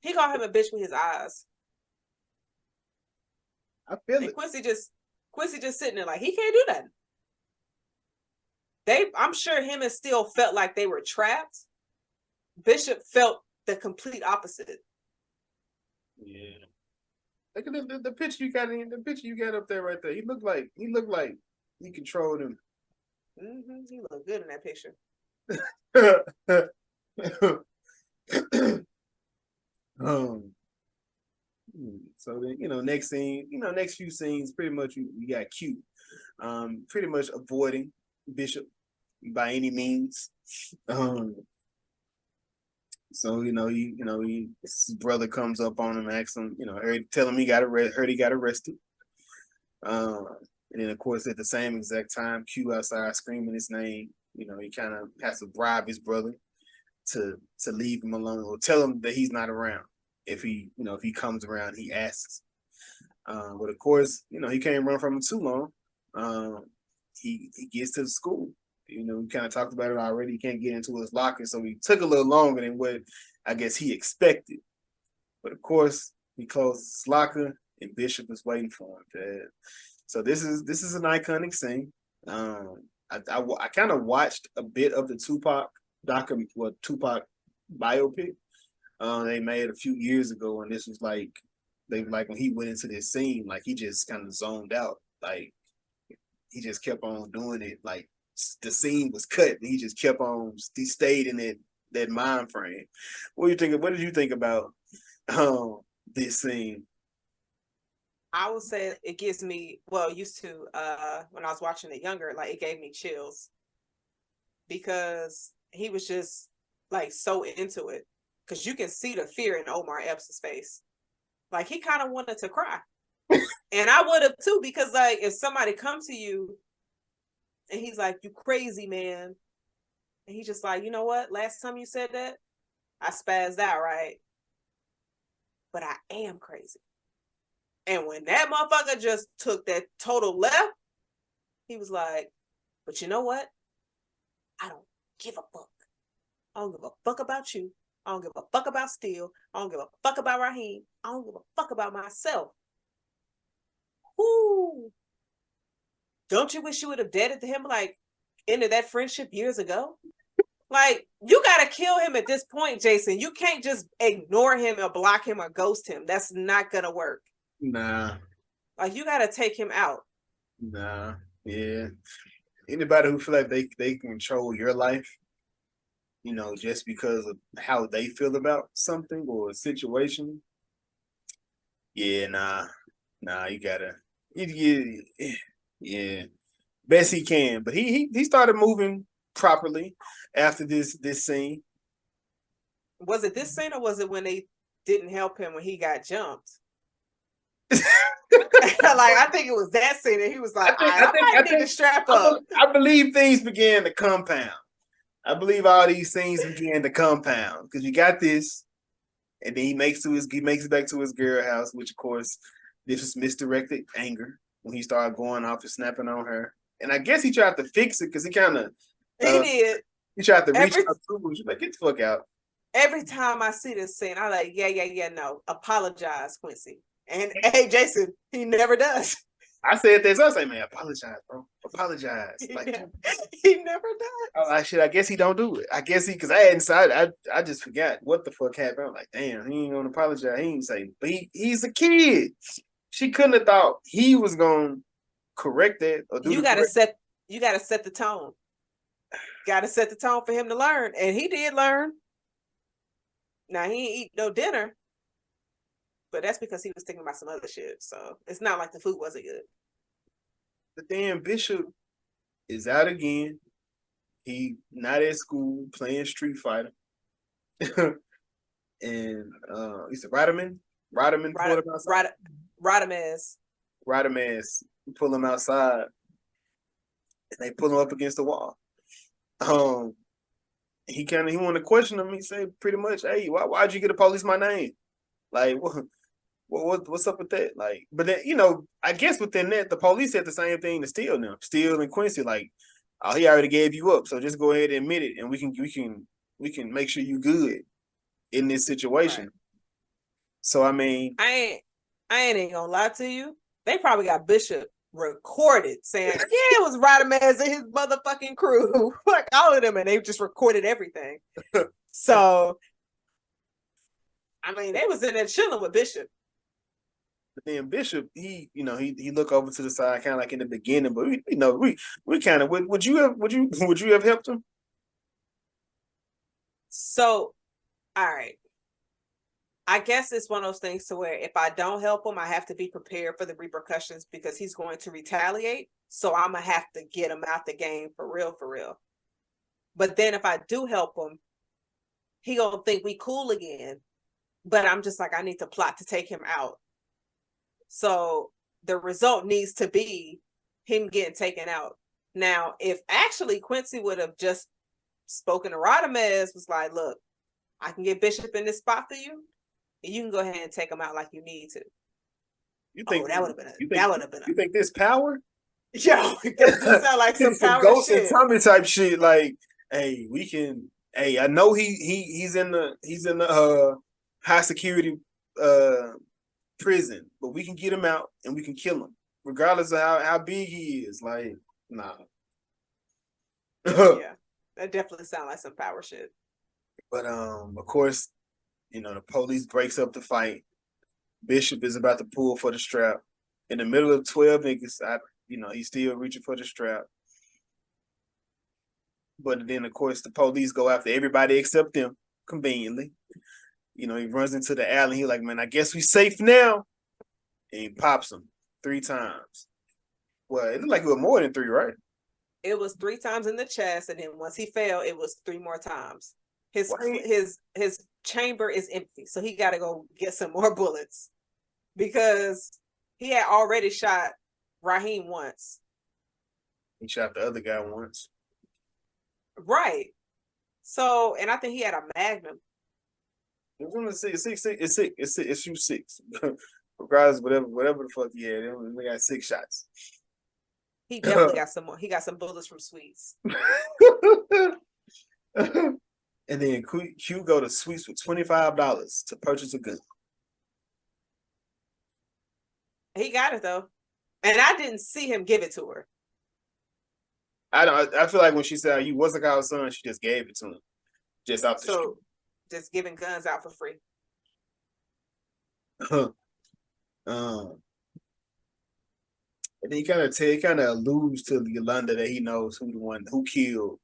He called him a bitch with his eyes. I feel and it. Quincy just sitting there like he can't do that. I'm sure him and Steele felt like they were trapped. Bishop felt the complete opposite. Yeah. Look at the picture you got in the picture you got up there right there. He looked like he controlled him. Mm-hmm. He looked good in that picture. So then, next scene, next few scenes, pretty much we got Q, pretty much avoiding Bishop by any means. So his brother comes up on him, asks him, tell him heard he got arrested. And then of course at the same exact time, Q outside screaming his name. He kind of has to bribe his brother to leave him alone or tell him that he's not around. If he comes around, he asks. But of course, he can't run from him too long. He gets to the school. We kind of talked about it already. He can't get into his locker, so he took a little longer than what I guess he expected. But of course, he closes his locker, and Bishop is waiting for him. So this is an iconic scene. I kind of watched a bit of the Tupac biopic. They made a few years ago, and this was like when he went into this scene, like he just kind of zoned out, like he just kept on doing it, like the scene was cut, and he just kept on. He stayed in that mind frame. What do you think? What did you think about this scene? I would say it gives me used to when I was watching it younger, like it gave me chills because he was just like so into it. Because you can see the fear in Omar Epps' face. Like he kind of wanted to cry. And I would have too, because like if somebody comes to you and he's like, you crazy, man. And he's just like, you know what? Last time you said that, I spazzed out, right? But I am crazy. And when that motherfucker just took that total left, he was like, but you know what? I don't give a fuck. I don't give a fuck about you. I don't give a fuck about Steele. I don't give a fuck about Raheem. I don't give a fuck about myself. Whoo. Don't you wish you would have deaded to him, like, ended that friendship years ago? Like, you got to kill him at this point, Jason. You can't just ignore him or block him or ghost him. That's not going to work. Nah. Like, you got to take him out. Nah. Yeah. Anybody who feel like they control your life, just because of how they feel about something or a situation. Yeah, nah, you gotta, yeah, best he can. But he started moving properly after this scene. Was it this scene or was it when they didn't help him when he got jumped? Like I think it was that scene that he was like, I think strap up. I believe things began to compound. I believe all these things began to compound because you got this, and then he makes it back to his girl house, which of course this was misdirected anger when he started going off and snapping on her. And I guess he tried to fix it because he kind of he did. He tried to reach out to her. She's like, get the fuck out. Every time I see this scene, I'm like, yeah, no, apologize, Quincy. And hey, Jason, he never does. I said this. I was like, man, apologize, bro. Apologize. He, Like, he never does. I shit. I guess he don't do it. I guess because I hadn't decided. I just forgot what the fuck happened. I'm like, damn, he ain't gonna apologize. He ain't say, but he's a kid. She couldn't have thought he was gonna correct that or do You the gotta correct. set you gotta set the tone. Gotta set the tone for him to learn. And he did learn. Now he ain't eat no dinner, but that's because he was thinking about some other shit. So it's not like the food wasn't good. But then Bishop is out again. He not at school playing Street Fighter. And he's a Radaman. Radaman pulled him outside. Radames. Radaman pull him outside, and they pull him up against the wall. He wanted to question him. He said pretty much, "Hey, why'd you get the police my name? Like, what's up with that? Like, but then I guess within that, the police said the same thing to Steele now. Steele and Quincy, like, oh, he already gave you up, so just go ahead and admit it, and we can make sure you good in this situation." Right. So I mean, I ain't gonna lie to you. They probably got Bishop recorded saying, yeah, it was Radames and his motherfucking crew. Like all of them, and they just recorded everything. So I mean, they was in there chilling with Bishop. But then Bishop, he look over to the side, kind of like in the beginning, but we kind of would you have helped him? So, all right. I guess it's one of those things to where if I don't help him, I have to be prepared for the repercussions because he's going to retaliate. So I'm gonna have to get him out the game for real, for real. But then if I do help him, he gonna think we cool again. But I'm just like, I need to plot to take him out. So the result needs to be him getting taken out. Now, if actually Quincy would have just spoken to Radames, was like, look, I can get Bishop in this spot for you. You can go ahead and take him out like you need to. You think that would have been you think this power? Yo, it sound like some power Ghost shit. and Tommy type shit. Like, hey, we can. Hey, I know he's in the high security prison, but we can get him out and we can kill him, regardless of how big he is. Like, nah. Yeah, that definitely sounds like some power shit. But of course, the police breaks up the fight. Bishop is about to pull for the strap. In the middle of 12 niggas, he's still reaching for the strap. But then, of course, the police go after everybody except them, conveniently. He runs into the alley. He's like, man, I guess we safe now. And he pops him 3 times. Well, it looked like it was more than 3, right? It was 3 times in the chest, and then once he fell, it was 3 more times. His chamber is empty, so he got to go get some more bullets because he had already shot Raheem once. He shot the other guy once. Right. So, and I think he had a Magnum. It's shoot 6. Regardless, whatever the fuck he had, we got 6 shots. He definitely got some more. He got some bullets from Sweets. And then Q go to Sweets with $25 to purchase a gun. He got it though, and I didn't see him give it to her. I feel like when she said you wasn't our son, she just gave it to him, just out the street. Just giving guns out for free. And then he kind of alludes to Yolanda that he knows who killed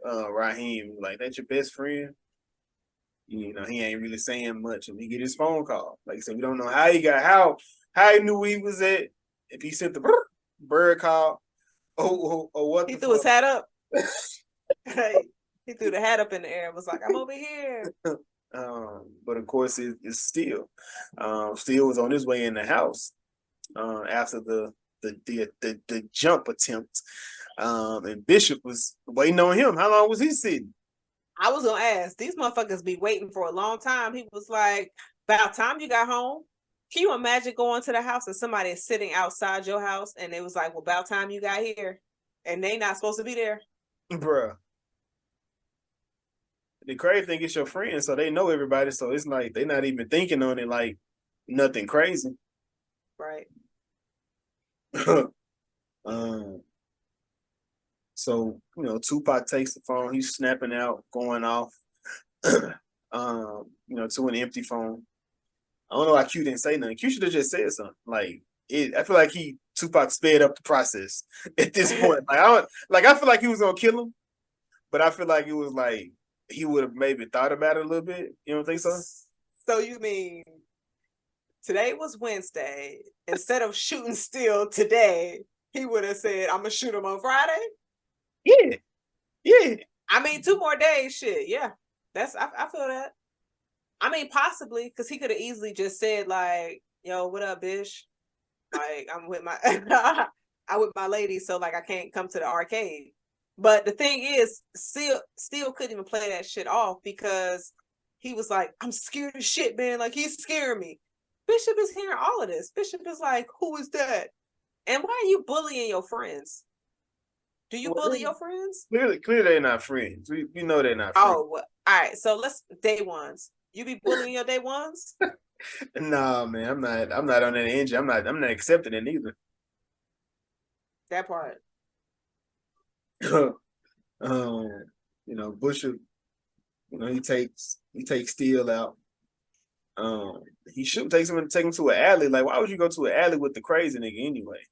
Raheem. Like, that's your best friend. He ain't really saying much, and he get his phone call. Like I said, we don't know how he knew he was at. If he sent the bird call, or what? He threw his hat up. He threw the hat up in the air and was like, "I'm over here." But of course, it's Steele. Steele was on his way in the house after the jump attempt, and Bishop was waiting on him. How long was he sitting? I was gonna ask. These motherfuckers be waiting for a long time. He was like, "About time you got home." Can you imagine going to the house and somebody is sitting outside your house and it was like, "Well, about time you got here," and they not supposed to be there, bruh? The crazy thing is your friends, so they know everybody. So it's like they're not even thinking on it like nothing crazy. right? um, so Tupac takes the phone. He's snapping out, going off. To an empty phone. I don't know why Q didn't say nothing. Q should have just said something. Like I feel like Tupac sped up the process at this point. I feel like he was gonna kill him, but I feel like it was like he would have maybe thought about it a little bit. You don't think so? So you mean today was Wednesday. Instead of shooting Steel today, he would have said, "I'm gonna shoot him on Friday." Yeah, yeah. I mean, 2 more days. Shit, yeah. I feel that. I mean, possibly because he could have easily just said like, "Yo, what up, bitch? Like, I'm with my I with my lady, so like I can't come to the arcade." But the thing is, Steel couldn't even play that shit off because he was like, "I'm scared of shit, man. Like he's scaring me." Bishop is hearing all of this. Bishop is like, "Who is that? And why are you bullying your friends? Do you Well, bully your friends?" clearly, they're not friends. We know they're not friends. Oh, well, all right. So let's day ones. You be bullying your day ones? Nah, man, I'm not on that engine. I'm not accepting it either. That part. Busher, he takes Steele out. He should take him to an alley. Like, why would you go to an alley with the crazy nigga anyway?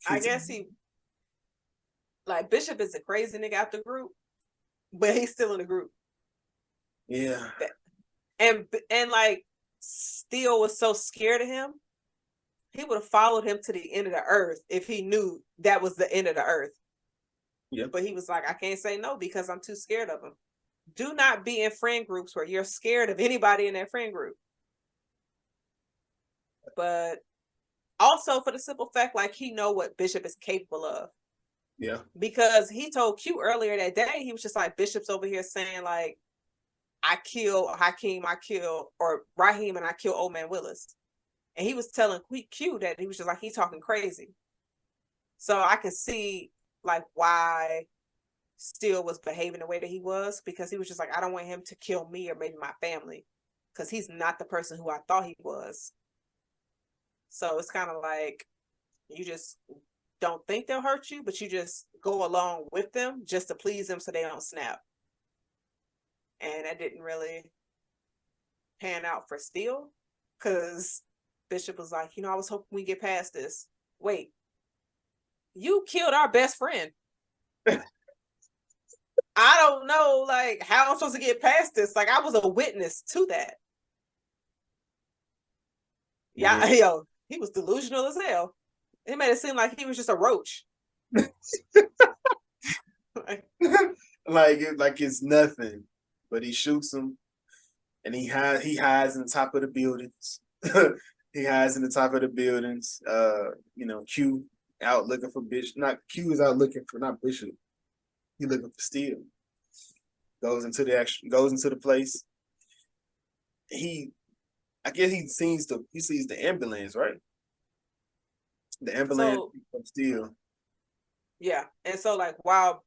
I guess he like Bishop is a crazy nigga out the group, but he's still in the group. Yeah. And like Steele was so scared of him, he would have followed him to the end of the earth if he knew that was the end of the earth. Yeah. But he was like, I can't say no because I'm too scared of him. Do not be in friend groups where you're scared of anybody in that friend group. But also for the simple fact, like he know what Bishop is capable of. Yeah. Because he told Q earlier that day, he was just like, Bishop's over here saying like, I kill Hakeem, I kill, or Raheem, and I kill Old Man Willis. And he was telling Q that he was just like, he talking crazy. So I can see like why Steele was behaving the way that he was, because he was just like, I don't want him to kill me or maybe my family, because he's not the person who I thought he was. So it's kind of like you just don't think they'll hurt you, but you just go along with them just to please them so they don't snap. And that didn't really pan out for Steele, because Bishop was like, I was hoping we get past this. Wait, you killed our best friend. I don't know, like, how I'm supposed to get past this. Like, I was a witness to that. Yeah, yo, he was delusional as hell. It made it seem like he was just a roach. like it's nothing, but he shoots him, and he hides in the top of the buildings. He hides in the top of the buildings. Q out looking for Bishop. Not Q is out looking for not Bishop. He looking for Steele. Goes into the place. I guess he sees the ambulance, right? The ambulance of Steele. Yeah, and so like while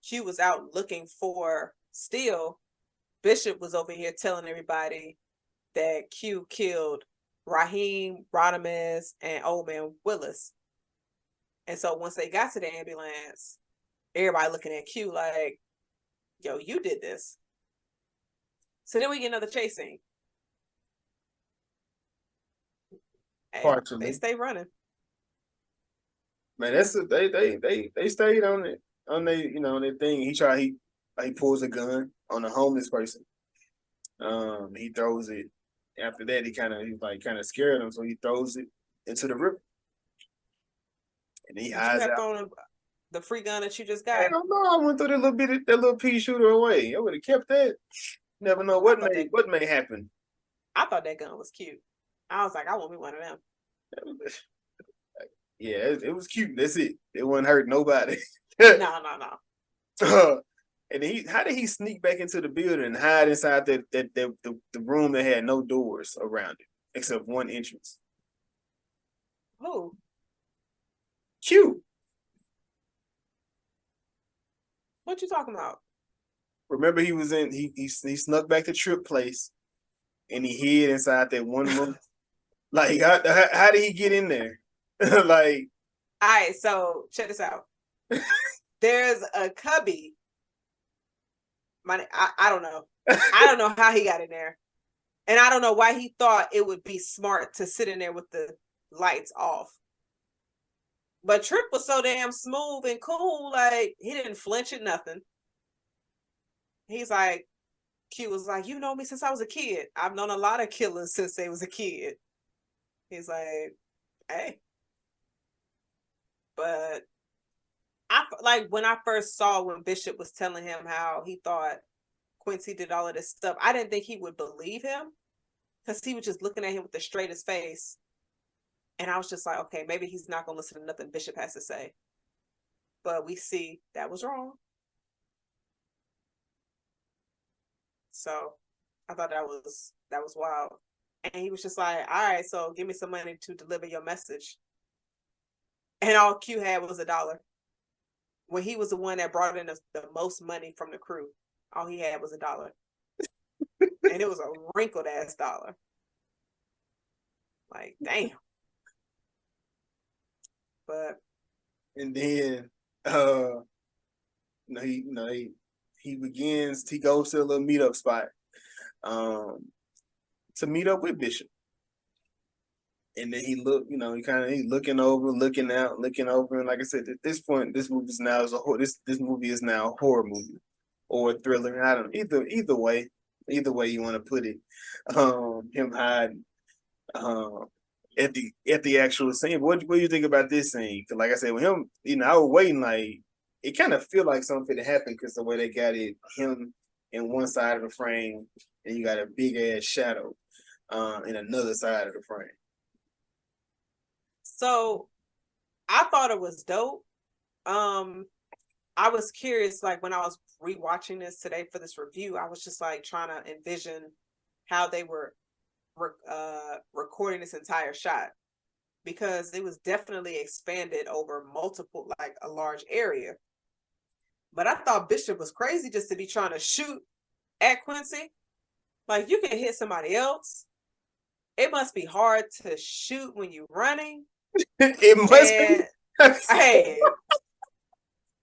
Q was out looking for Steele, Bishop was over here telling everybody that Q killed Raheem, Rodimus, and Old Man Willis. And so once they got to the ambulance, everybody looking at Q like, yo, you did this. So then we get another chase scene. They stay running. Man, they stayed on it on their thing. He pulls a gun on a homeless person. He throws it. After that, he's kind of scared him, so he throws it into the river. And he hides out. On the free gun that you just got. I don't know. I went through that little pea shooter away. I would have kept that. Never know what may happen. I thought that gun was cute. I was like, I want me one of them. Yeah, it was cute. That's it. It wouldn't hurt nobody. No. And how did he sneak back into the building and hide inside the room that had no doors around it except one entrance? Who? Q. What you talking about? Remember, he snuck back to Trip Place, and he hid inside that one room. Like, how did he get in there? Like, All right, so check this out. There's a cubby. I don't know. I don't know how he got in there. And I don't know why he thought it would be smart to sit in there with the lights off. But Trip was so damn smooth and cool, like he didn't flinch at nothing. He's like, Q was like, you know me since I was a kid. I've known a lot of killers since they was a kid. He's like, hey. But I like when I first saw when Bishop was telling him how he thought Quincy did all of this stuff, I didn't think he would believe him because he was just looking at him with the straightest face. And I was just like, okay, maybe he's not gonna listen to nothing Bishop has to say. But we see that was wrong. So I thought that was wild. And he was just like, all right, so give me some money to deliver your message. And all Q had was $1. When he was the one that brought in the most money from the crew, all he had was $1. And it was a wrinkled ass dollar. Like, damn. But and then he goes to a little meetup spot to meet up with Bishop. And then he looking over, looking out, looking over, and like I said, at this point, this movie is now a horror movie or a thriller. I don't either way you want to put it. Him hiding at the actual scene. What do you think about this scene? Because like I said, with him, I was waiting. Like it kind of feel like something to happen because the way they got him in one side of the frame, and you got a big ass shadow in another side of the frame. so I thought it was dope. I was curious, like when I was rewatching this today for this review, I was just like trying to envision how they were recording this entire shot because it was definitely expanded over multiple, like a large area. But I thought Bishop was crazy just to be trying to shoot at Quincy. Like you can hit somebody else. It must be hard to shoot when you're running. It must be. Hey,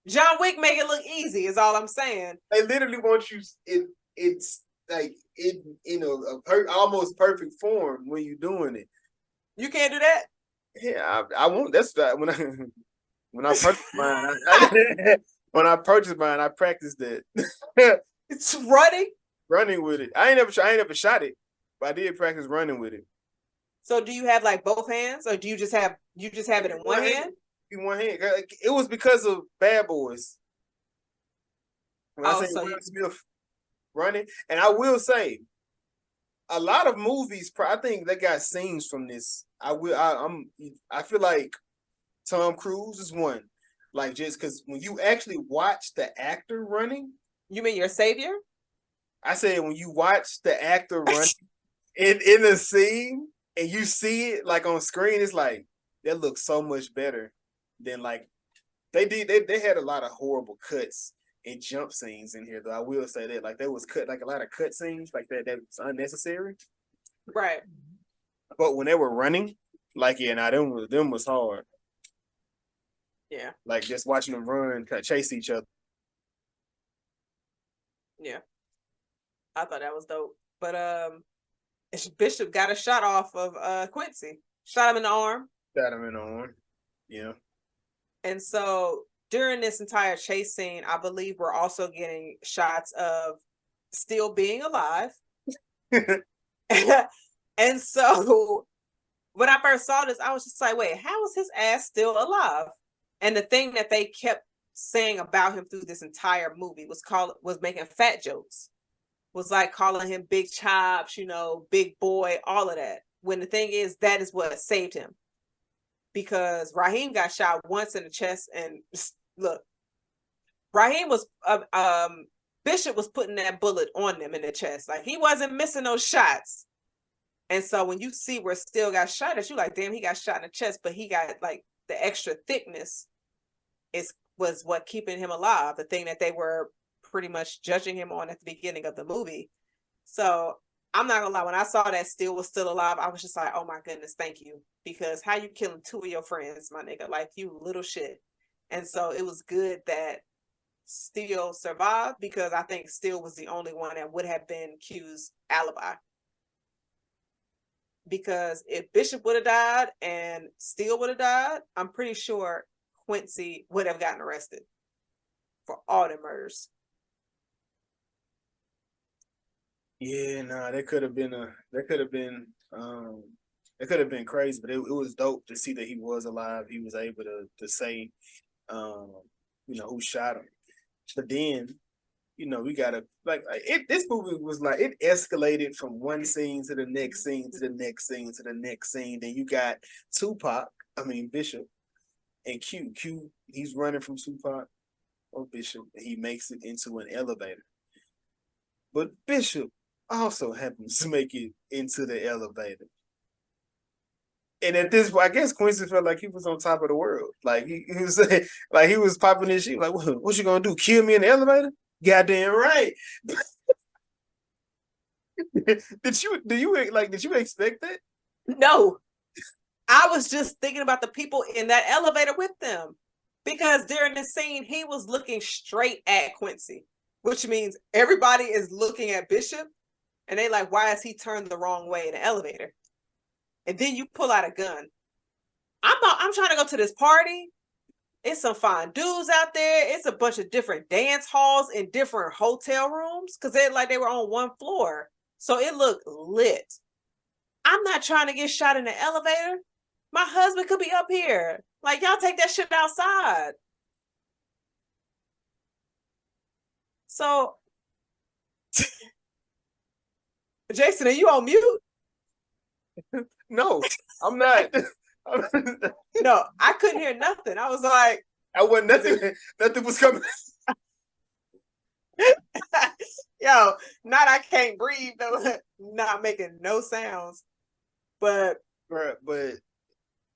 John Wick make it look easy is all I'm saying. They literally want you. It's like almost perfect form when you're doing it. You can't do that. Yeah, I won't. That's when I purchased mine. When I purchased mine, I practiced it. It's running with it. I ain't never shot it, but I did practice running with it. So do you have like both hands, or do you just have it in one hand? In one hand. It was because of Bad Boys. When I say Will Smith running, and I will say, a lot of movies, I think they got scenes from this. I feel like Tom Cruise is one. Like just because when you actually watch the actor running, you mean your savior? I said when you watch the actor running in the scene and you see it like on screen, it's like that looks so much better than like they did. They had a lot of horrible cuts and jump scenes in here, though. I will say that like there was a lot of cut scenes like that was unnecessary. Right. But when they were running, like them was hard. Yeah. Like just watching them run, chase each other. Yeah. I thought that was dope. But Bishop got a shot off of Quincy. Shot him in the arm. Yeah. And so during this entire chase scene, I believe we're also getting shots of still being alive. And so when I first saw this, I was just like, wait, how is his ass still alive? And the thing that they kept saying about him through this entire movie was making fat jokes. Was like calling him Big Chops, Big Boy, all of that. When the thing is, that is what saved him. Because Raheem got shot once in the chest, and look, Raheem was Bishop was putting that bullet on them in the chest. Like he wasn't missing those shots. And so when you see where Still got shot at, you like, damn, he got shot in the chest, but he got like the extra thickness was what keeping him alive. The thing that they were pretty much judging him on at the beginning of the movie. So I'm not gonna lie, when I saw that Steel was still alive, I was just like, oh my goodness, thank you. Because how you killing two of your friends, my nigga, like you little shit. And so it was good that Steel survived, because I think Steel was the only one that would have been Q's alibi. Because if Bishop would have died and Steel would have died, I'm pretty sure Quincy would have gotten arrested for all the murders. Yeah, nah, that could have been crazy, but it was dope to see that he was alive. He was able to say, um, who shot him. But then, we gotta like it. This movie was like it escalated from one scene to the next scene to the next scene to the next scene. Then you got Bishop, and Q. Q, he's running from Tupac or Bishop, and he makes it into an elevator. But Bishop also happens to make it into the elevator. And at this point, I guess Quincy felt like he was on top of the world. Like he was like he was popping his shit. Like, what you gonna do? Kill me in the elevator? Goddamn right. Did you expect that? No, I was just thinking about the people in that elevator with them. Because during the scene, he was looking straight at Quincy, which means everybody is looking at Bishop, and they like, why is he turned the wrong way in the elevator? And then you pull out a gun. I'm trying to go to this party. It's some fine dudes out there. It's a bunch of different dance halls in different hotel rooms, because they were on one floor. So it looked lit. I'm not trying to get shot in the elevator. My husband could be up here. Like, y'all take that shit outside. So, Jason, are you on mute? No, I'm not. No, I couldn't hear nothing. I was like, I wasn't nothing. Nothing was coming. yo, not I can't breathe though. Not making no sounds. But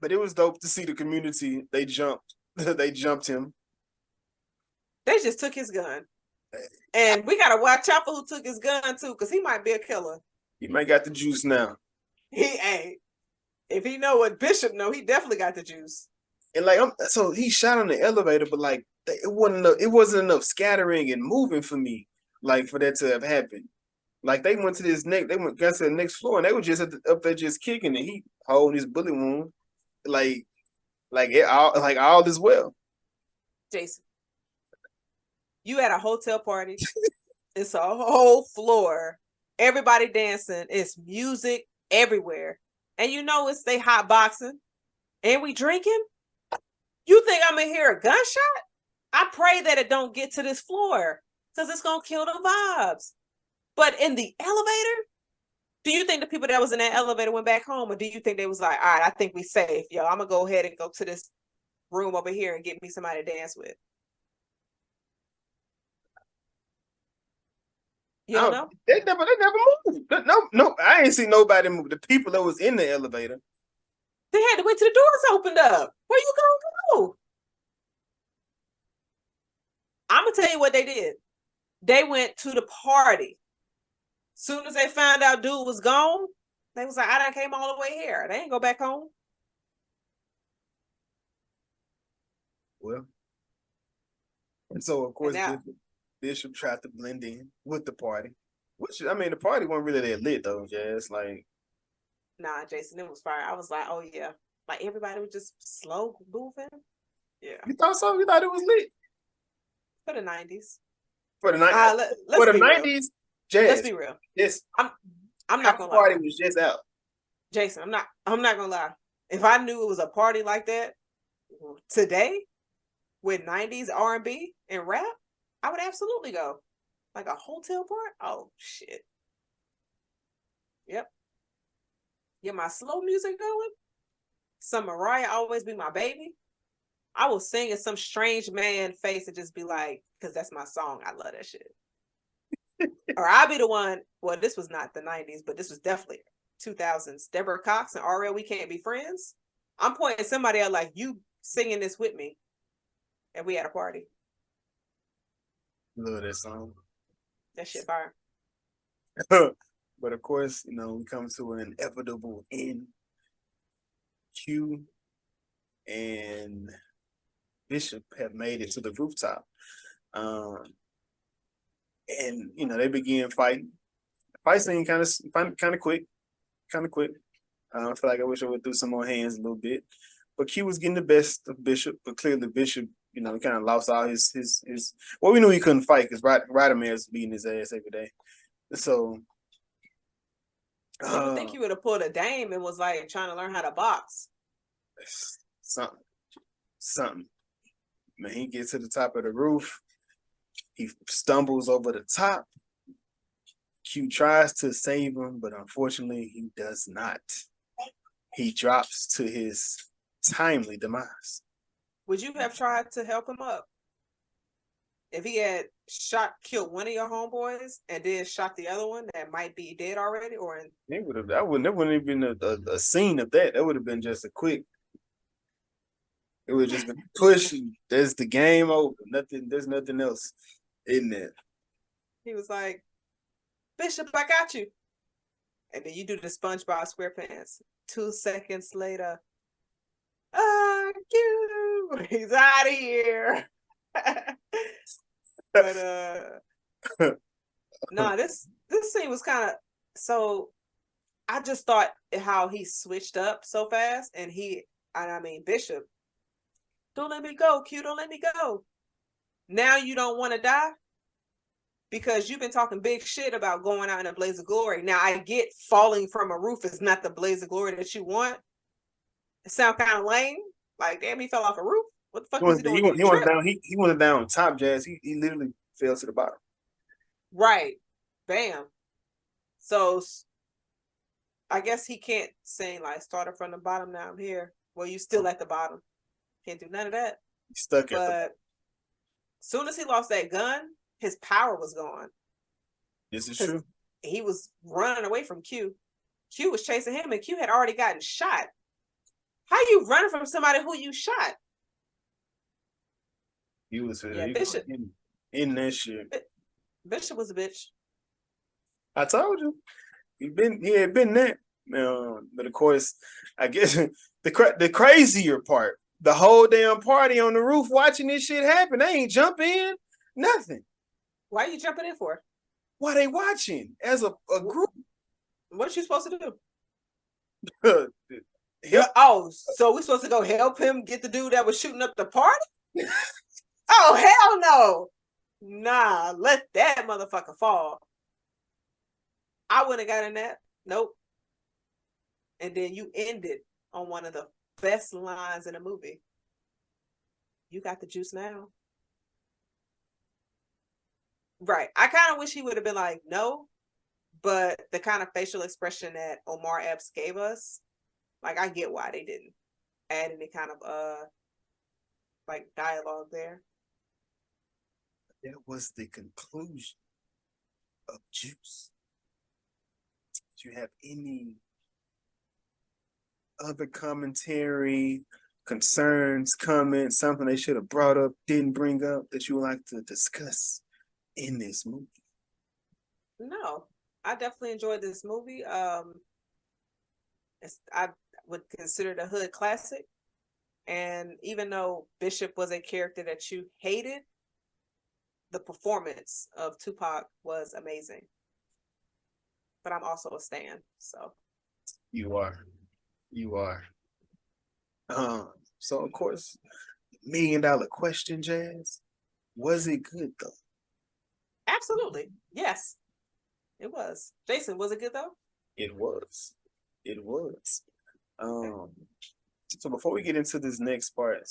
it was dope to see the community. They jumped. They jumped him. They just took his gun. And we gotta watch out for who took his gun too, because he might be a killer. He might got the juice now. If he know what Bishop know, he definitely got the juice. And so he shot on the elevator, but like it wasn't enough scattering and moving for me, like for that to have happened. Like they went to got to the next floor, and they were just up there just kicking, and he holding his bullet wound, like all is well. Jason, you at a hotel party. It's a whole floor. Everybody dancing. It's music everywhere. And it's they hot boxing. And we drinking? You think I'm gonna hear a gunshot? I pray that it don't get to this floor, because it's gonna kill the vibes. But in the elevator, do you think the people that was in that elevator went back home, or do you think they was like, all right, I think we safe, yo, I'm gonna go ahead and go to this room over here and get me somebody to dance with? You don't know? They never moved. No, I ain't seen nobody move. The people that was in the elevator, they had to wait till the doors opened up. Where you gonna go? I'm gonna tell you what they did. They went to the party. Soon as they found out dude was gone, they was like, I done came all the way here. They ain't go back home. Well, and so of course Bishop tried to blend in with the party. Which the party wasn't really that lit though, Jazz. Like, nah, Jason, it was fire. I was like, oh yeah. Like everybody was just slow moving. Yeah. You thought so? You thought it was lit? For the 90s. For the 90s. For the 90s, Jazz. Let's be real. Yes. I'm not gonna lie. The party was just out. Jason, I'm not gonna lie. If I knew it was a party like that today with 90s R&B and rap, I would absolutely go. Like a hotel party? Oh shit. Yep. Get my slow music going. Some Mariah Always Be My Baby. I will sing in some strange man face and just be like, because that's my song. I love that shit. Or I'll be the one. Well, this was not the 90s, but this was definitely 2000s. Deborah Cox and RL, We Can't Be Friends. I'm pointing somebody out like, you singing this with me. And we had a party. Love that song. That shit fire. But of course, we come to an inevitable end. Q and Bishop have made it to the rooftop. And they begin fighting. Fight scene kind of quick, kind of quick. I feel like I wish I would do some more hands a little bit. But Q was getting the best of Bishop, but clearly Bishop, kind of lost all his. Well, we knew he couldn't fight because Ryderman was beating his ass every day. So you would think he would have pulled a Dame and was like trying to learn how to box. Something. Man, he gets to the top of the roof. He stumbles over the top. Q tries to save him, but unfortunately, he does not. He drops to his timely demise. Would you have tried to help him up? If he had killed one of your homeboys and then shot the other one that might be dead already, or there wouldn't have been a scene of that. That would have been just a quick. It would just been push. There's the game over. There's nothing else in there. He was like, Bishop, I got you. And then you do the SpongeBob SquarePants. 2 seconds later, you. He's out of here. But no, this scene was kind of so. I just thought how he switched up so fast, and Bishop, don't let me go, Q, don't let me go. Now you don't want to die because you've been talking big shit about going out in a blaze of glory. Now I get falling from a roof is not the blaze of glory that you want. It sounds kind of lame. Like, damn, he fell off a roof. What the fuck was he doing? He went down. He went down on top, Jazz. He literally fell to the bottom. Right. Bam. So I guess he can't say like started from the bottom. Now I'm here. Well, you still at the bottom. Can't do none of that. He's stuck at the. Soon as he lost that gun, his power was gone. This is true. He was running away from Q. Q was chasing him, and Q had already gotten shot. How you running from somebody who you shot? He was Bishop in that shit. Bishop was a bitch. I told you. He had been there. But of course, I guess the crazier part, the whole damn party on the roof watching this shit happen. They ain't jump in, nothing. Why are you jumping in for? Why they watching as a group? What you supposed to do? So we supposed to go help him get the dude that was shooting up the party? Oh, hell no. Nah, let that motherfucker fall. I wouldn't have got in that. Nope. And then you ended on one of the best lines in a movie. You got the juice now. Right. I kind of wish he would have been like, no, but the kind of facial expression that Omar Epps gave us, like, I get why they didn't add any kind of like dialogue there. That was the conclusion of Juice. Do you have any other commentary, concerns, comments, something they should have brought up, didn't bring up that you would like to discuss in this movie? No, I definitely enjoyed this movie. I would consider it a hood classic. And even though Bishop was a character that you hated, the performance of Tupac was amazing. But I'm also a stan, so. You are. So of course, $1 million question, Jazz. Was it good though? Absolutely. Yes. It was. Jason, was it good though? It was. So before we get into this next part,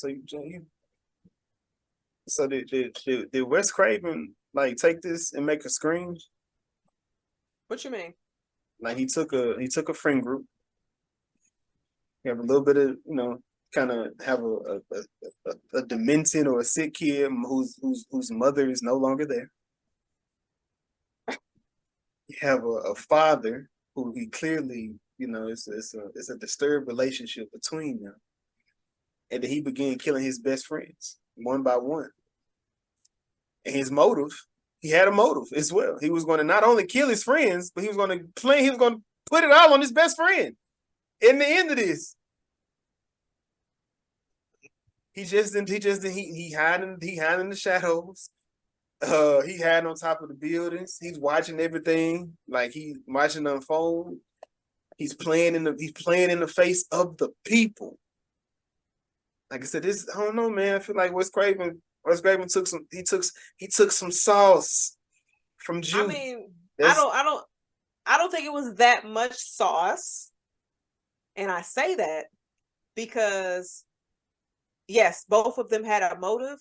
did Wes Craven like take this and make a screen? What you mean? Like he took a friend group. You have a little bit of, kind of have a demented or a sick kid whose mother is no longer there. You have a father who he clearly, it's a disturbed relationship between them. And then he began killing his best friends one by one. And his motive he had a motive as well. He was going to not only kill his friends, but he was going to play. He was going to put it all on his best friend. In the end of this, he hiding in the shadows. He hiding on top of the buildings. He's watching everything, like he's watching it unfold. He's playing in the face of the people. Like I said, this I don't know, man. I feel like Wes Craven took some sauce from I Juice. mean, That's I don't think it was that much sauce. And I say that because yes, both of them had a motive,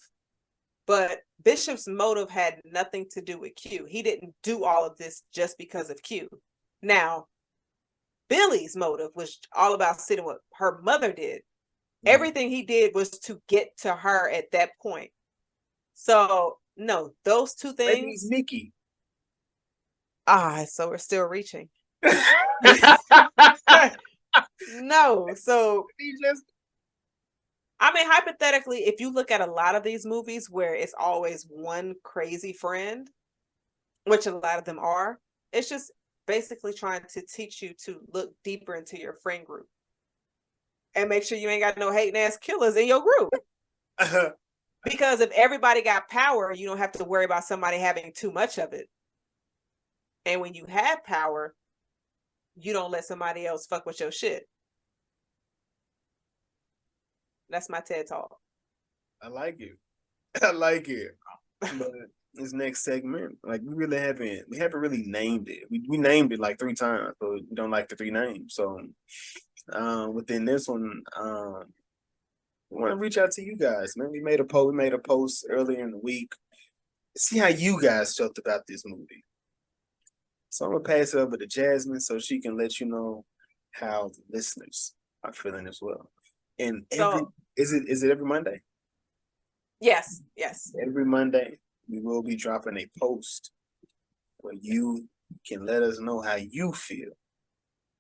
but Bishop's motive had nothing to do with Q. He didn't do all of this just because of Q. Now, Billy's motive was all about seeing what her mother did. Everything he did was to get to her at that point. So, no, those two things. maybe he's Nikki. So we're still reaching. No, so he just I mean, hypothetically, if you look at a lot of these movies where it's always one crazy friend, which a lot of them are, it's just basically trying to teach you to look deeper into your friend group and make sure you ain't got no hating ass killers in your group. Because if everybody got power, you don't have to worry about somebody having too much of it. And when you have power, you don't let somebody else fuck with your shit. That's my TED talk. I like it. I like it. But this next segment, like we haven't really named it. We named it like 3 times, but we don't like the 3 names. So within this one, we want to reach out to you guys, man. We made a post earlier in the week. See how you guys felt about this movie. So I'm gonna pass it over to Jasmine so she can let you know how the listeners are feeling as well. And is it every Monday? Yes. Every Monday we will be dropping a post where you can let us know how you feel.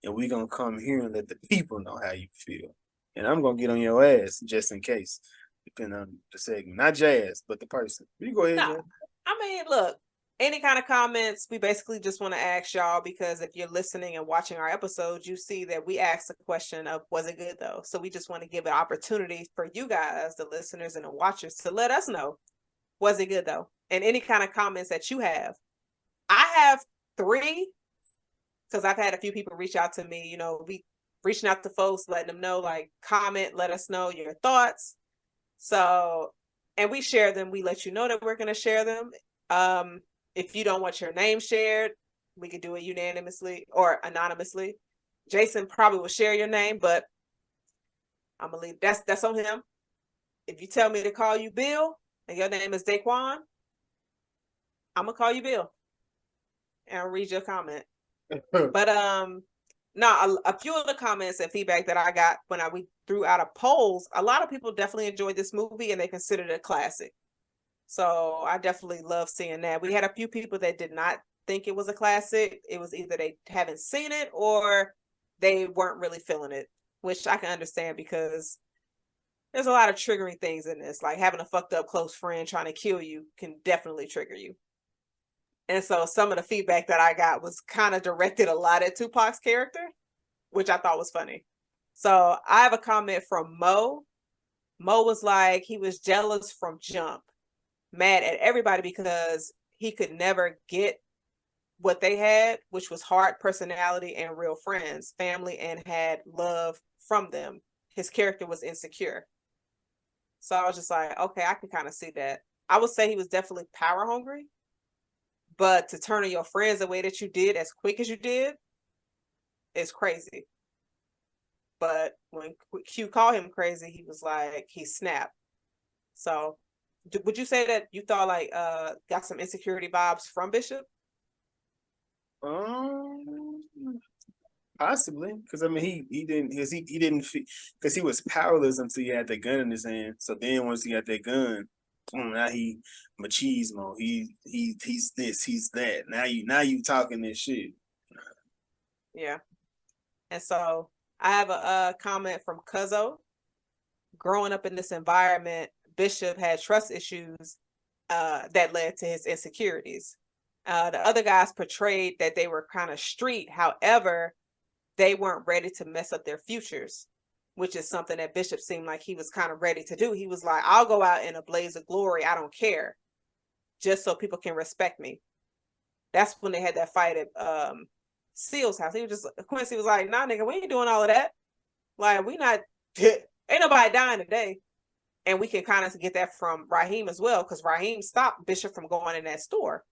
And we're gonna come here and let the people know how you feel. And I'm gonna get on your ass just in case, depending on the segment. Not Jazz, but the person. You go ahead, Jazz. I mean, look, any kind of comments, we basically just want to ask y'all, because if you're listening and watching our episodes, you see that we asked the question of, was it good though? So we just want to give an opportunity for you guys, the listeners and the watchers, to let us know, was it good though? And any kind of comments that you have. I have 3, because I've had a few people reach out to me, we reaching out to folks, letting them know, like, comment, let us know your thoughts. So, and we share them. We let you know that we're going to share them. If you don't want your name shared, we could do it unanimously or anonymously. Jason probably will share your name, but I'm gonna leave. That's on him. If you tell me to call you Bill and your name is Daquan, I'm gonna call you Bill and I'll read your comment. But now a few of the comments and feedback that I got when we threw out a polls, a lot of people definitely enjoyed this movie and they considered it a classic. So I definitely love seeing that. We had a few people that did not think it was a classic. It was either they haven't seen it or they weren't really feeling it, which I can understand because there's a lot of triggering things in this. Like having a fucked up close friend trying to kill you can definitely trigger you. And so some of the feedback that I got was kind of directed a lot at Tupac's character, which I thought was funny. So I have a comment from Mo. Mo was like, he was jealous from jump, mad at everybody because he could never get what they had, which was hard personality and real friends, family, and had love from them. His character was insecure. So I was just like, okay, I can kind of see that. I would say he was definitely power hungry, but to turn on your friends the way that you did as quick as you did is crazy. But when Q called him crazy, he was like, he snapped. So would you say that you thought like got some insecurity vibes from Bishop? Possibly, because I mean he didn't because he was powerless until he had that gun in his hand. So then once he got that gun, now he machismo. He's this, he's that. Now you talking this shit. Yeah. And so I have a comment from Cuzzo. Growing up in this environment, Bishop had trust issues that led to his insecurities. The other guys portrayed that they were kind of street. However, they weren't ready to mess up their futures, which is something that Bishop seemed like he was kind of ready to do. He was like, I'll go out in a blaze of glory. I don't care. Just so people can respect me. That's when they had that fight at Seal's house. Quincy was like, nah, nigga, we ain't doing all of that. Like, we not, ain't nobody dying today. And we can kind of get that from Raheem as well, because Raheem stopped Bishop from going in that store.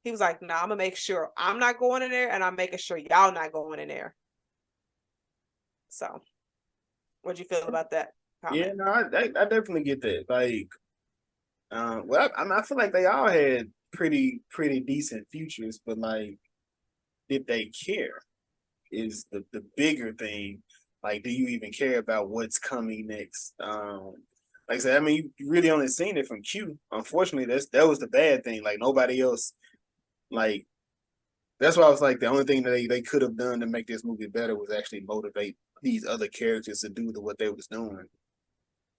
He was like, nah, I'm going to make sure I'm not going in there, and I'm making sure y'all not going in there. So, what'd you feel about that comment? Yeah, no, I definitely get that. Like, well, I feel like they all had pretty decent futures, but like, did they care? Is the bigger thing. Like, do you even care about what's coming next? Like I said, I mean, you really only seen it from Q. Unfortunately, that was the bad thing. Like, nobody else, like, that's why I was like, the only thing that they could have done to make this movie better was actually motivate these other characters to do what they was doing.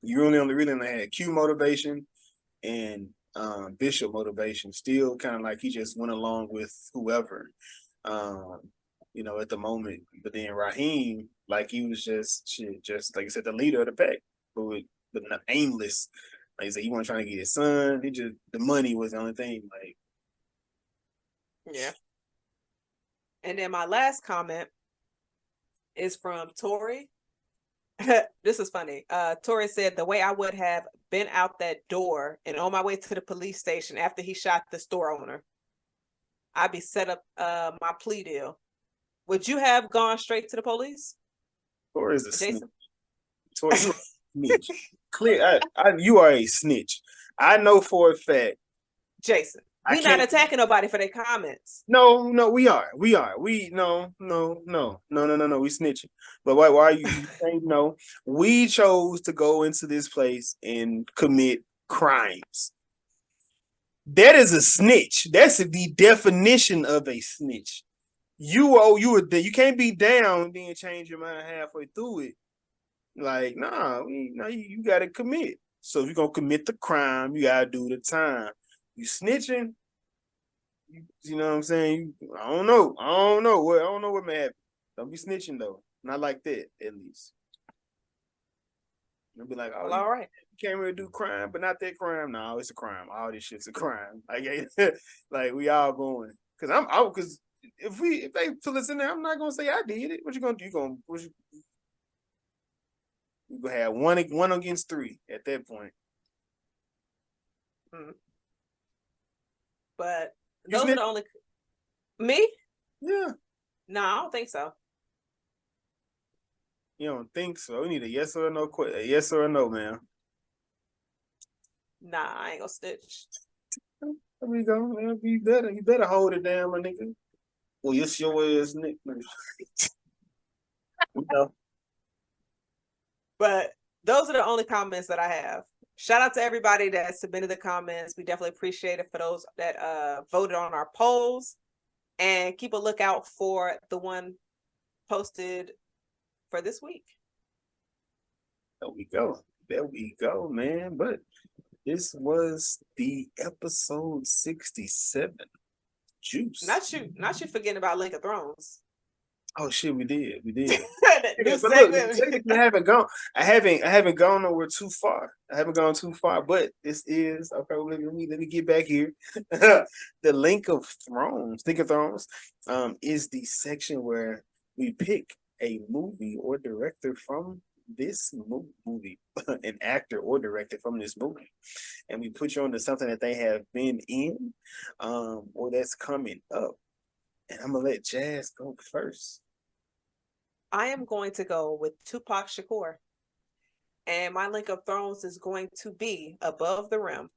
You really only had Q motivation and Bishop motivation. Still kind of like he just went along with whoever, at the moment. But then Raheem, like he was just like I said, the leader of the pack, but not aimless. Like I said, he wasn't trying to get his son. The money was the only thing. Like, yeah. And then my last comment is from Tori. This is funny. Tori said, the way I would have been out that door and on my way to the police station after he shot the store owner, I'd be set up my plea deal. Would you have gone straight to the police? Tori is a Jason? snitch. Tori, you are a snitch. Clear. You are a snitch. I know for a fact. Jason, we not attacking nobody for their comments. No, we are. We no. We snitching. But why are you saying no? We chose to go into this place and commit crimes. That is a snitch. That's the definition of a snitch. You can't be down and then change your mind halfway through it. Like, you gotta commit. So if you're gonna commit the crime, you gotta do the time. You snitching, you know what I'm saying? I don't know what may happen. Don't be snitching though. Not like that, at least. You'll be like, oh, all right. You can't really do crime, but not that crime. No, it's a crime. All this shit's a crime. Like we all going. Because if they put us in there, I'm not gonna say I did it. What you gonna do? You gonna have one against three at that point. But those are the only. Me? Yeah. No, I don't think so. You don't think so? We need a yes or a no. A yes or a no, man. Nah, I ain't gonna stitch. There we go. Man. You better hold it down, my nigga. Well, yes, your ass, Nick. No. But those are the only comments that I have. Shout out to everybody that submitted the comments. We definitely appreciate it for those that voted on our polls. And keep a lookout for the one posted for this week. There we go, man. But this was the episode 67. Juice. Not you forgetting about Link of Thrones. Oh shit, we did. But look, I haven't gone nowhere too far. I haven't gone too far, but this is okay. Let me get back here. The Link of Thrones is the section where we pick a movie or director from this movie, an actor or director from this movie, and we put you on to something that they have been in, or that's coming up. And I'm gonna let Jazz go first. I am going to go with Tupac Shakur. And my Link of Thrones is going to be Above the Rim.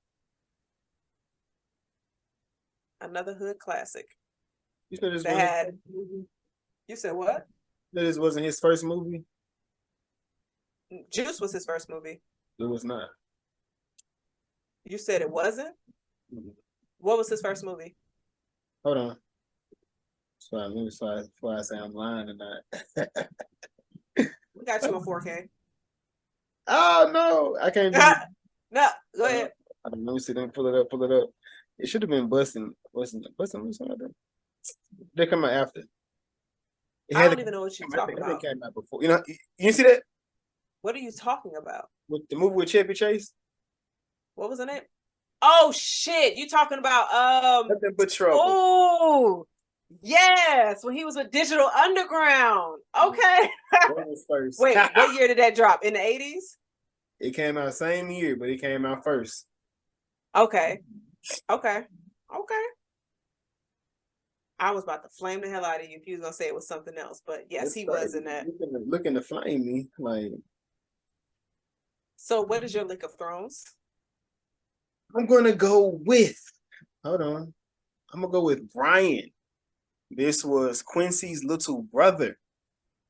Another hood classic. You said this You said what? This wasn't his first movie? Juice was his first movie. It was not. You said it wasn't? Mm-hmm. What was his first movie? Hold on. Before I say I'm lying or not. We got you on 4K. Oh no, I can't do No, go ahead. don't know. See them pull it up, pull it up. It should have been busting or something like that. They come out after. It I had don't to even know what you're come out. I talking think it about. came out before. You know, you see that What are you talking about? with the movie with Chevy Chase? What was the name? Oh shit! You talking about Nothing but trouble. Oh yes, when he was with Digital Underground. Okay. That was first. Wait, what year did that drop? In the 80s? It came out same year, but it came out first. Okay. Okay. Okay. I was about to flame the hell out of you if you was gonna say it was something else, but yes, That's he was crazy. in that. Looking to flame me, like So what is your lick of thrones? I'm gonna go with. Hold on, I'm gonna go with Brian. This was Quincy's little brother,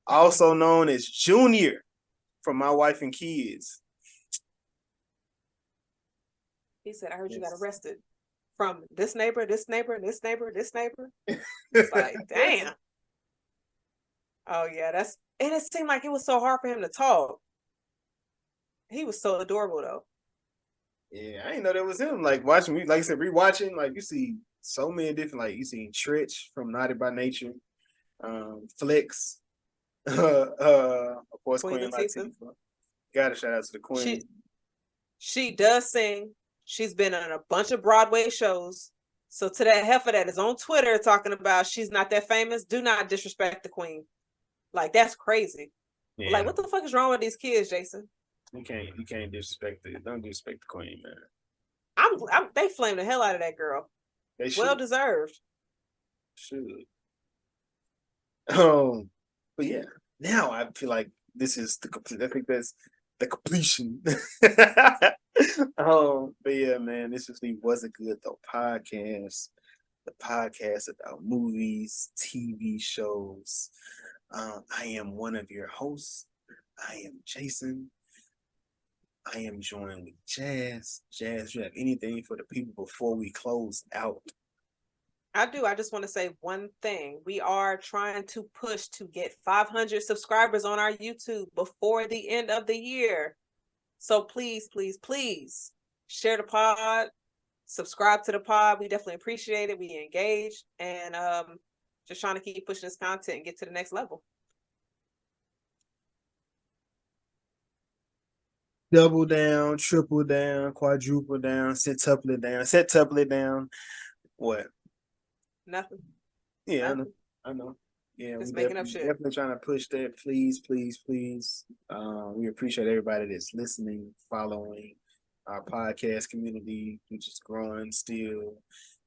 also known as Junior, from My Wife and Kids. He said, I heard you got arrested from this neighbor, this neighbor, this neighbor, this neighbor. It's like, damn. Oh yeah, and it seemed like it was so hard for him to talk. He was so adorable though. Yeah, I didn't know that was him. Like watching, like I said, rewatching. Like you see so many different. Like you see Tritch from Naughty by Nature, Flex, of course, Queen Queen Latifah. Latifah. Got to shout out to the Queen. She does sing. She's been on a bunch of Broadway shows. So to that heifer that is on Twitter talking about she's not that famous, do not disrespect the Queen. Like that's crazy. Yeah. Like what the fuck is wrong with these kids, Jason? You can't disrespect it. Don't disrespect the Queen, man. They flamed the hell out of that girl. They should. Well deserved. Should. But yeah, now I feel like this is the complete. I think that's the completion. But yeah, man, this is the Was It Good Though podcast. The podcast about movies, TV shows. I am one of your hosts. I am Jason. I am joined with Jazz. Jazz, you have anything for the people before we close out? I do. I just want to say one thing. We are trying to push to get 500 subscribers on our YouTube before the end of the year. So please, please, please share the pod, subscribe to the pod. We definitely appreciate it. We engage and just trying to keep pushing this content and get to the next level. Double down, triple down, quadruple down, septuple down. What? Nothing. Yeah, Nothing. I know. Yeah, just we making up shit. Definitely trying to push that. Please, please, please. We appreciate everybody that's listening, following our podcast community, which is growing still.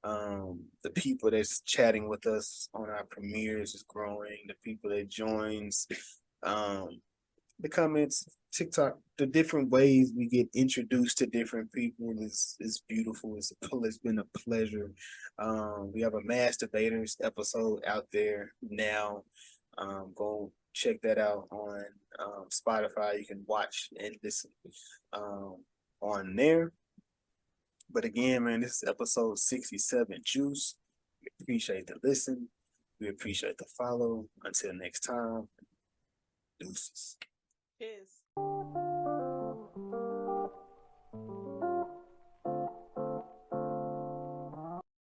The people that's chatting with us on our premieres is growing. The people that joins, the comments, TikTok, the different ways we get introduced to different people is beautiful. It's been a pleasure. We have a Mass Debaters episode out there now. Go check that out on Spotify. You can watch and listen on there. But again, man, this is episode 67, Juice. We appreciate the listen. We appreciate the follow. Until next time, deuces. Cheers.